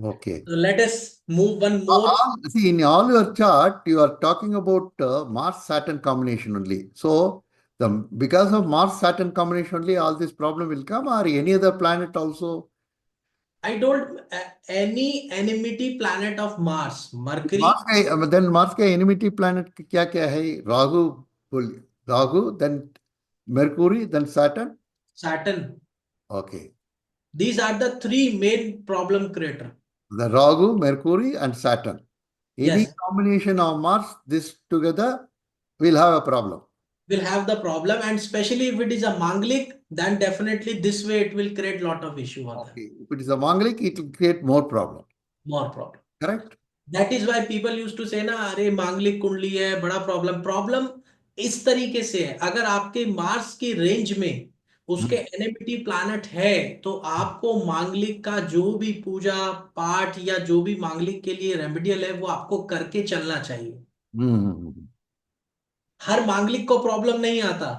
Okay. So let us move one more. See, in all your chart, you are talking about Mars-Saturn combination only. So, because of Mars-Saturn combination only, all this problem will come, or any other planet also. I told any enmity planet of Mars, Mars Mercury, का then Mars का enmity planet क्या क्या है? Rahu, then Mercury, then Saturn. Saturn. Okay. These are the three main problem creator. The Rahu, Mercury, and Saturn. Any Yes, combination of Mars, this together will have a problem. will have the problem, and especially if it is a Manglik, then definitely this way it will create lot of issue on them. Okay. If it is a Manglik, it will create more problem. More problem. Correct? That is why people used to say ना, अरे मांगलिक कुंडली है बड़ा problem इस तरीके से है। अगर आपके मार्स की रेंज में उसके Hmm. एनिमिटी प्लैनेट है, तो आपको मांगलिक का जो भी पूजा पाठ या जो भी मांगलिक के लिए रेमेडियल है वो आपको करके चलना चाहिए। Hmm. हर मांगलिक को प्रॉब्लम नहीं आता।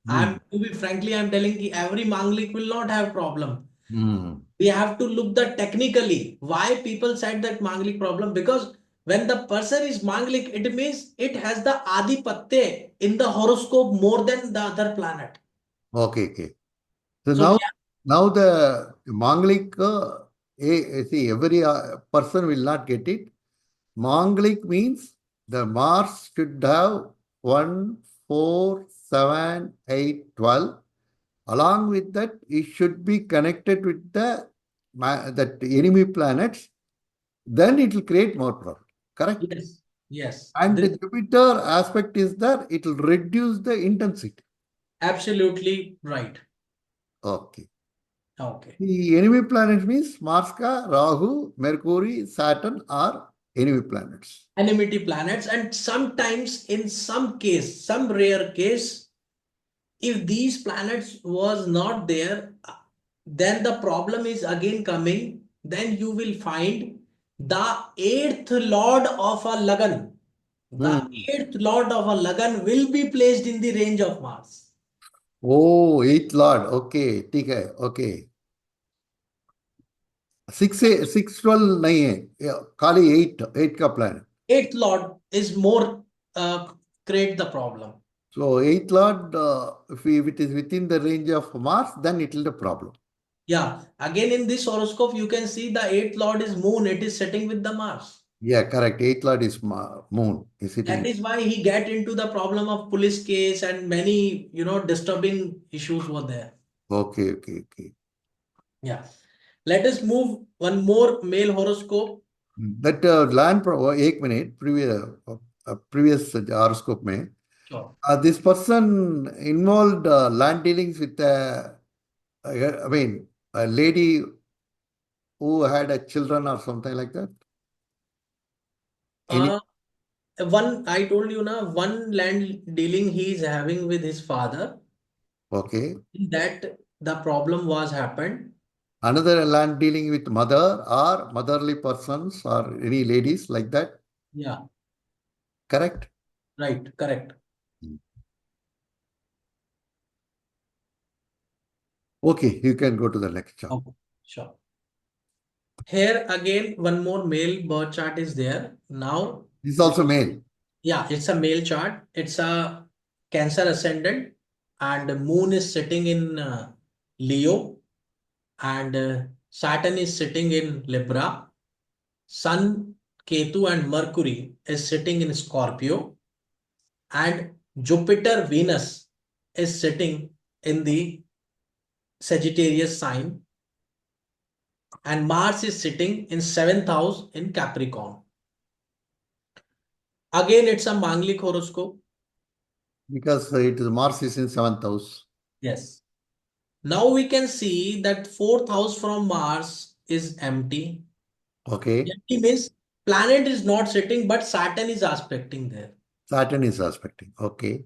I am Hmm. To be frankly I am telling कि every manglik will not have problem. Hmm. We have to look the technically why people said that manglik problem, because when the person is manglik, it means it has the adipatya in the horoscope more than the other planet. Okay, okay. So So now the Manglik, see, every person will not get it. Manglik means the Mars should have 1, 4, 7, 8, 12. Along with that, it should be connected with that enemy planets. Then it will create more problem. Correct? yes, yes, And this the Jupiter aspect is that it will reduce the intensity. absolutely right. Okay. Okay. The enemy planet means Mars, Rahu, Mercury, Saturn are enemy planets. Enmity planets, and sometimes in some case, some rare case, if these planets was not there, then the problem is again coming. Then you will find the eighth lord of a Lagan. The Hmm. eighth lord of a Lagan will be placed in the range of Mars. Oh, eighth lord. Okay, ठीक है. Okay. 6 12 नहीं है. खाली 8 का planet. eighth lord is more create the problem. So eighth lord, if it is within the range of Mars, then it will be a problem. Yeah, again in this horoscope, you can see the eighth lord is moon, it is sitting with the Mars. Yeah, correct. Eighth lord is moon. Is That sitting. is why he get into the problem of police case and many, disturbing issues were there. Okay, okay, okay. Yeah. Let us move one more male horoscope. That land एक minute previous horoscope में Sure. this person involved land dealings with I mean a lady who had a children or something like that. Any Uh, one I told you now, one land dealing he is having with his father. okay. In that the problem was happened. Another land dealing with mother or motherly persons or any ladies like that. Yeah, Correct. right, correct. Okay, you can go to the next chart. Okay, sure. Here again, one more male birth chart is there. Now, This is also male. yeah, it's a male chart. It's a Cancer ascendant, and the moon is sitting in Leo, and Saturn is sitting in Libra. Sun, Ketu, and Mercury is sitting in Scorpio, and Jupiter, Venus is sitting in the Sagittarius sign, and Mars is sitting in seventh house in Capricorn. Again, it's a Manglik horoscope. Because it is Mars is in seventh house. Yes. Now we can see that fourth house from Mars is empty. Okay. Empty means planet is not sitting, but Saturn is aspecting there. Saturn is aspecting. Okay.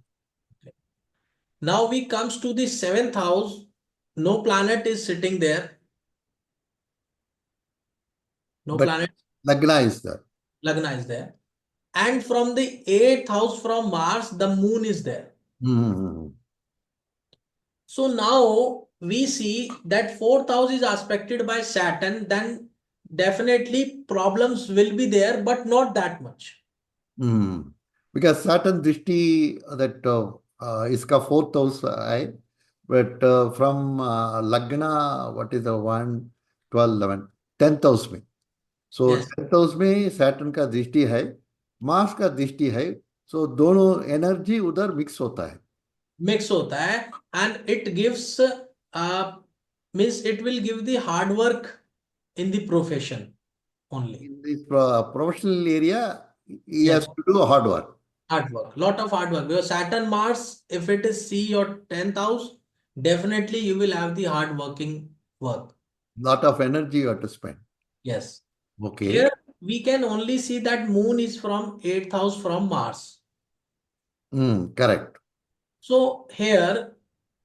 Now we comes to the seventh house. No planet is sitting there. No But planet. Lagna is there. Lagna is there. And from the eighth house from Mars, the moon is there. Hmm. So now we see that fourth house is aspected by Saturn, then definitely problems will be there, but not that much. Hmm. Because Saturn Drishti that iska fourth house but from Lagna, what is the 1, 12, 11, 10th house में. So Yes, 10th house में Saturn का दृष्टि है, Mars का दृष्टि है. So दोनों energy उधर मिक्स होता है. mix होता है and it gives means it will give the hard work in the profession only. In this professional area, he has Yes, to do hard work. hard work, lot of hard work. Because Saturn Mars, if it is C or 10th house, definitely you will have the hard working work. Lot of energy you have to spend. Yes. Okay. Here we can only see that moon is from 8th house from Mars. Correct. So here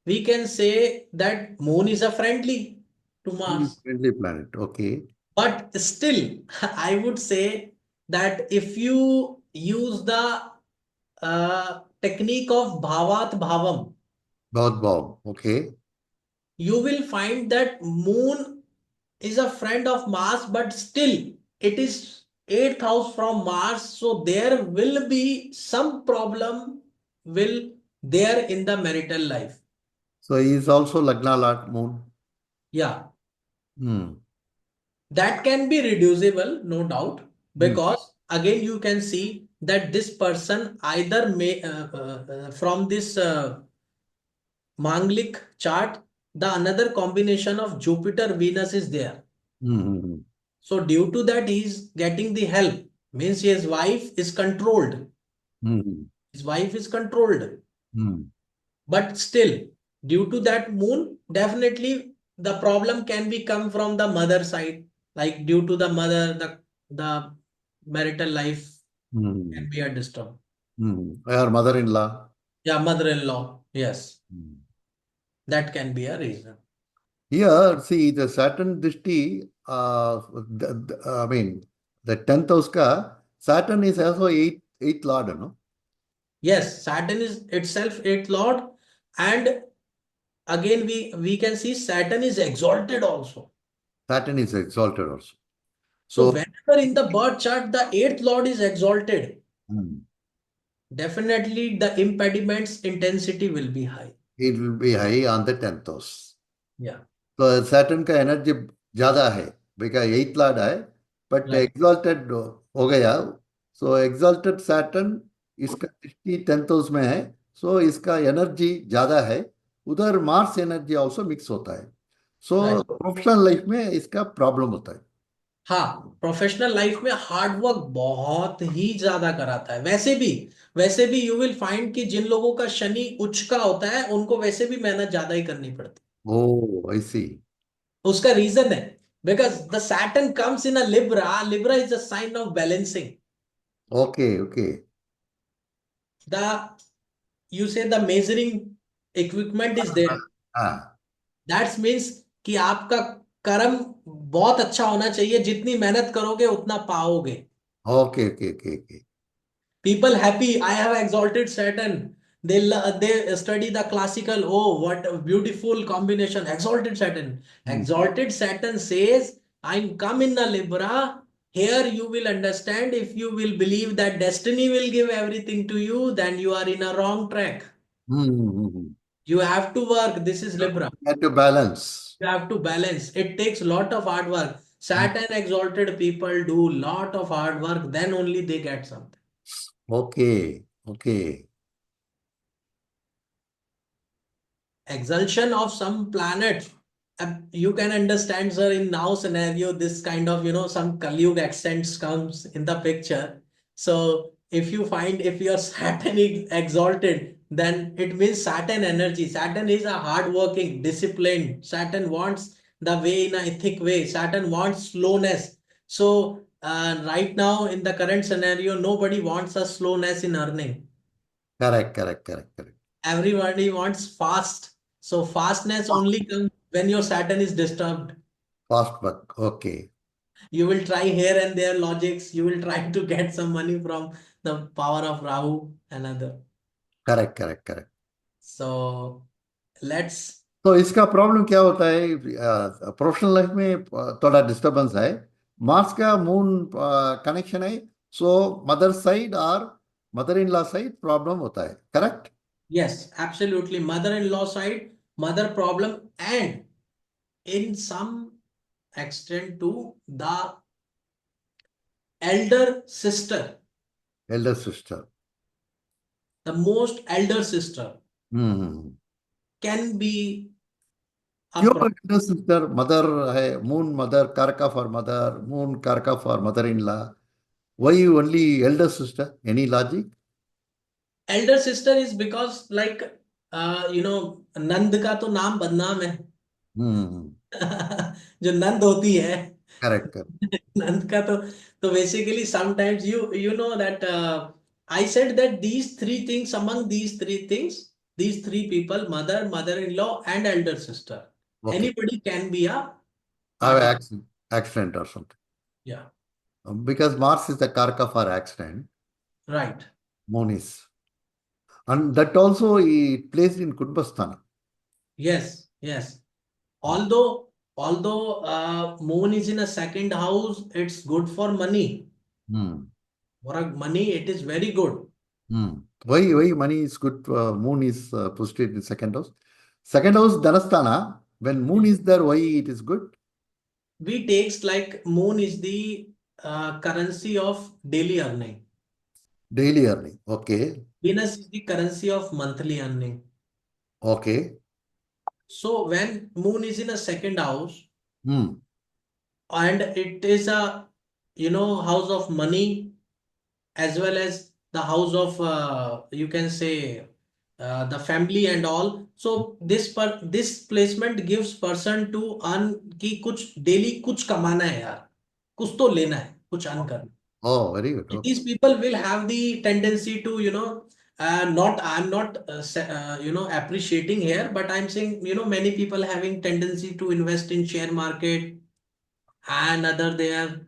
we can say that moon is a friendly to Mars. Friendly planet. Okay. But still, I would say that if you use the technique of bhavat bhavam, Both bomb. Okay. you will find that moon is a friend of Mars, but still it is eighth house from Mars. So there will be some problem will there in the marital life. So he is also Lagna Lot Moon. Yeah, Hmm. that can be reducible, no doubt, Hmm. because again you can see that this person either may from this Manglik chart, the another combination of Jupiter Venus is there. Hmm. So due to that, he is getting the help. Means his wife is controlled. Hmm. His wife is controlled. Hmm. But still, due to that moon, definitely the problem can be come from the mother side. Like due to the mother, the marital life Hmm. can be a disturb. Her mother-in-law. Yeah, mother-in-law. Yes, Hmm. that can be a reason. Here, see the Saturn Drishti, I mean, the 10th house ka, Saturn is also eighth lord, no? Yes, Saturn is itself eighth lord, and again we can see Saturn is exalted also. Saturn is exalted also. So So whenever in the birth chart the eighth lord is exalted, hmm, definitely the impediments intensity will be high. it will be high on the 10th house. Yeah, तो Saturn का energy ज्यादा है because at Lord है but right, exalted हो गया सो exalted Saturn इसका दृष्टि 10th house में है सो इसका एनर्जी ज्यादा है उधर मार्स एनर्जी ऑल्सो मिक्स होता है सो right. प्रोफेशनल लाइफ में इसका प्रॉब्लम होता है हाँ, प्रोफेशनल लाइफ में हार्ड वर्क बहुत ही ज्यादा कराता है। वैसे भी यू विल फाइंड कि जिन लोगों का शनि उच्च का होता है उनको वैसे भी मेहनत ज्यादा ही करनी पड़ती ओह आई सी है। उसका रीजन है because the Saturn comes in a Libra. Libra is a sign of balancing. Okay okay the you say the measuring equipment is there. हाँ दैट्स मीन्स कि आपका कर्म बहुत अच्छा होना चाहिए, जितनी मेहनत करोगे उतना पाओगे। Okay okay okay okay People happy, I have exalted Saturn. They study the classical. Oh, what a beautiful combination! Exalted Saturn. Exalted Saturn says, "I'm come in a Libra. Here you will understand. If you will believe that destiny will give everything to you, then you are in a wrong track. You have to work. This is Libra. to balance You have to balance. It takes a lot of hard work. Saturn exalted people do lot of hard work. Then only they get something. Okay okay Exaltation of some planet. You can understand, sir, in now scenario this kind of some Kali accents comes in the picture. So if you find if your Saturn is exalted, then it means Saturn energy. Saturn is a hard working disciplined. Saturn wants the way in a ethic way. Saturn wants slowness. So right now in the current scenario nobody wants a slowness in earning. Correct correct correct correct Everybody wants fast. So fastness only comes when your Saturn is disturbed. Fast work okay You will try here and there logics. You will try to get some money from the power of Rahu and other. Correct correct correct So let's. तो इसका problem क्या होता है professional life में थोड़ा disturbance है Mars का moon connection है सो मदर साइड और mother in law side problem होता है correct Yes, absolutely. Mother-in-law side, mother problem, and in some extent to the elder sister, elder sister the most elder sister hmm can be a क्यों problem. Elder sister mother है moon mother karaka for mother moon karaka for mother in law वही only elder sister any logic elder sister is because like नंद का तो नाम बदनाम है। हम्म जो नंद होती है करेक्ट करेक्ट नंद का तो basically sometimes you know that I said that these three things among these three people mother in law and Elder sister okay anybody can be a have partner. accident or something या because Mars is the karka for accident right moon is and that also he placed in Kumbhasthana. Yes yes although moon is in a second house, it's good for money. Hmm. For a money it is very good. Hmm. Why money is good? Moon is posited in second house. Second house Dhanasthana. When moon is there, why it is good? We takes like moon is the currency of daily earning. Daily earning. Okay. Venus is the currency of monthly earning. Okay. So when moon is in a second house Hmm. and it is a house of money, as well as the house of you can say the family and all. So this placement gives person to earn कि कुछ daily कुछ कमाना है यार, कुछ तो लेना है, कुछ earn करना। Oh, very good. Okay. These people will have the tendency to not I'm not appreciating here, but I'm saying many people having tendency to invest in share market and other there.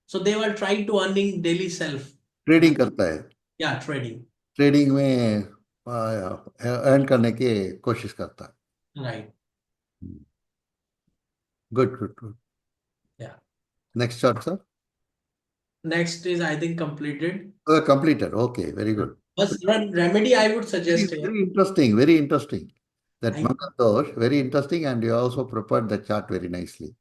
So they were trying to earning daily self. Trading करता है. Yeah, trading. Trading में earn करने की कोशिश करता है. Right. Good, good, good. Yeah. Next chart, sir. Next is, I think, completed. Completed. Okay, very good. First remedy I would Very, suggest here. very interesting. Very interesting. That Thank Manglik Dosh, very interesting, and you also prepared the chart very nicely.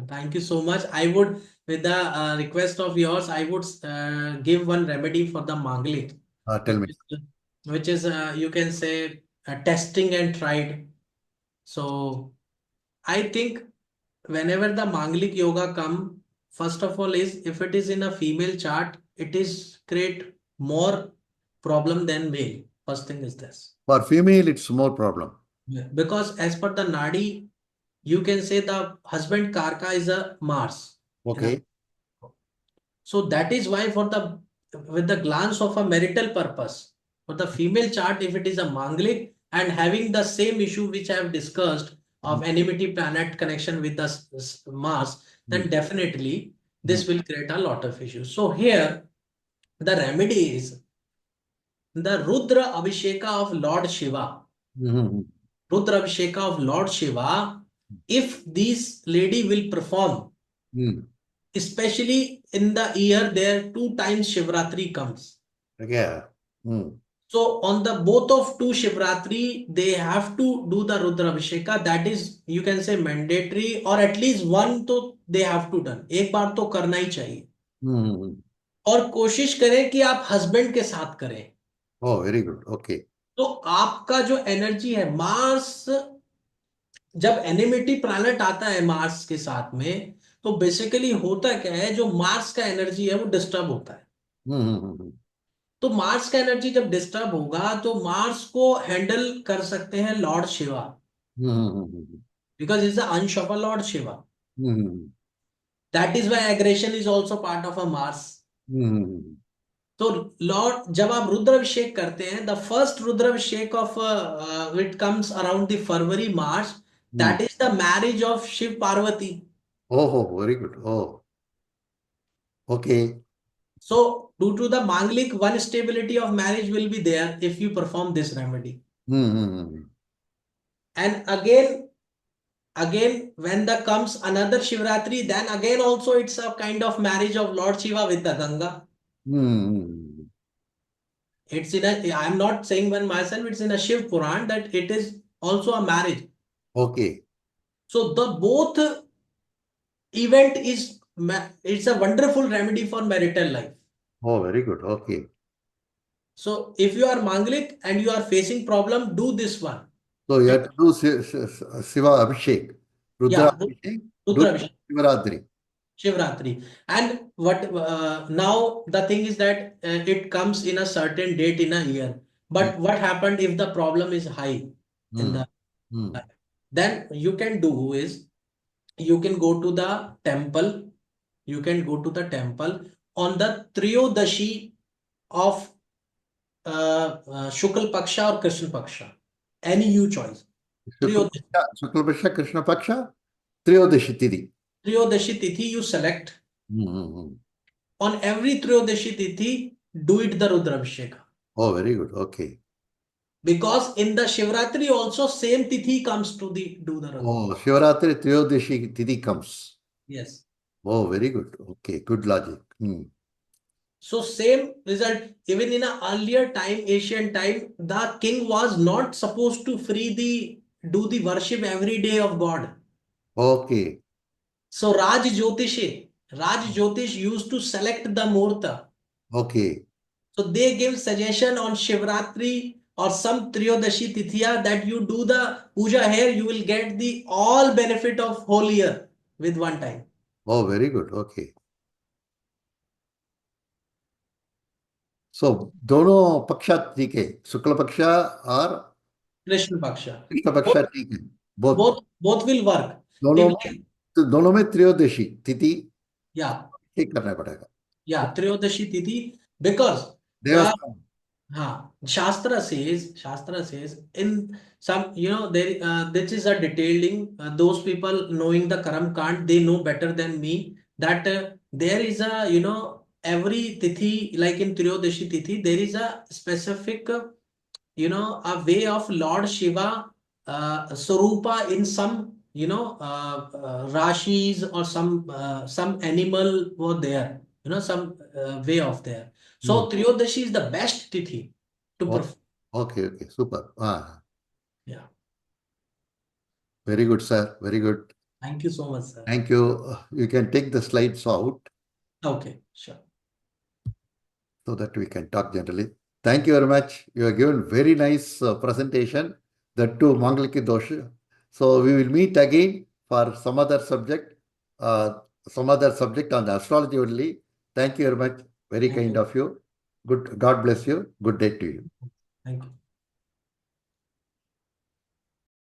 Thank you so much. I would, with the request of yours, I would give one remedy for the Manglik, Tell which me. is, you can say, testing and tried. So I think whenever the Manglik yoga come, first of all is if it is in a female chart, it is create more problem than male. First thing is this. For female, it's more problem. Yeah. Because as per the Nadi, you can say the husband Karka is a Mars. In a, Okay. so that is why for the with the glance of a marital purpose, for the female chart, if it is a Manglik and having the same issue which I have discussed of Mm, enmity planet connection with the Mars, mm, then definitely mm, this will create a lot of issues. So here the remedy is the Rudra Abhisheka of Lord Shiva. mm, Rudra Abhisheka of Lord Shiva, if this lady will perform, mm. especially in the year there two times Shivratri comes. Yeah. Mm, So on the both of two Shivratri, they have to do the Rudra Abhisheka. That is, you can say mandatory, or at least one तो they have to done. एक बार तो करना ही चाहिए. mm. और कोशिश करें कि आप हस्बैंड के साथ करें. Oh, very good. Okay. तो आपका जो एनर्जी है मार्स, जब एनिमिटी प्लैनेट आता है मार्स के साथ में, तो बेसिकली होता क्या है, जो मार्स का एनर्जी है वो डिस्टर्ब होता है. Mm, तो मार्स का एनर्जी जब डिस्टर्ब होगा तो मार्स को हैंडल कर सकते हैं lord Shiva, mm, because is the ansh of a lord Shiva. mm, that is why aggression is also part of a Mars. mm, तो लॉर्ड जब आप रुद्राभिषेक करते हैं, the first Rudrabhishek of it comes around the February March, mm. That is the marriage of Shiv Parvati. Oh, very good. Oh, okay. So, due to the Manglik, one stability of marriage will be there if you perform this remedy. Mm, And again, when the comes another Shivratri, then again also it's a kind of marriage of Lord Shiva with the Ganga. mm. It's in a, I'm not saying one myself, it's in a Shiv Puran that it is also a marriage. Okay. So the both event is, it's a wonderful remedy for marital life. Oh, very good. Okay. So if you are Manglik and you are facing problem, do this one. So you It, have to do Shiva Abhishek, Rudra yeah, Abhishek, do Rudra Shivaratri. Shivratri. And what now the thing is that it comes in a certain date in a year. Mm, But what happened if the problem is high in mm, the mm. then you can do is you can go to the temple. You can go to the temple on the Triyodashi of Shukla Paksha or Krishna Paksha. Any you choice. Triyodashi. Shukla Paksha, Krishna Paksha, Triyodashi Tithi. Triyodashi Tithi you select. Mm. On every Triyodashi Tithi, do it the Rudrabhisheka. Oh, very good. Okay. Because in the Shivratri also same Tithi comes to the do the Rudra. Oh, Shivaratri Triyodashi Tithi comes. Yes. Oh, very good. Okay, good logic. Mm. So same result. Even in a earlier time, Asian time, the king was not supposed to do the worship every day of God. Okay. So Raj Jyotish used to select the Murta. Okay. So they give suggestion on Shivratri or some Triyodashi Tithiya that you do the puja here, you will get the all benefit of whole year with one time. Oh, very good. Okay. So, दोनों पक्षा ठीक है, शुक्ल पक्षा और Krishna Paksha. Krishna Both, पक्षा ठीक है, both both will work. दोनों If में, तो दोनों में त्रयोदशी तिथि yeah, ठीक करना पड़ेगा. Triyodashi Tithi, because the देवस्थान. Shastra says in some, there this is a detailing. Those people knowing the Karam Kand, they know better than me that there is a, every Tithi, like in Triyodashi Tithi, there is a specific, a way of Lord Shiva, Sarupa in some, Rashis or some animal were there. some way of there. Hmm. So Triyodashi is the best tithi to Oh, perform. okay, super. Yeah. Very good, sir. Very good. Thank you so much, sir. Thank you. You can take the slides out Okay, sure. so that we can talk generally. Thank you very much. You have given very nice presentation, that too Manglik Dosha. So we will meet again for some other subject, on the astrology only. Thank you very much. Very Thank kind you. of you. Good. God bless you. Good day to you. Thank you.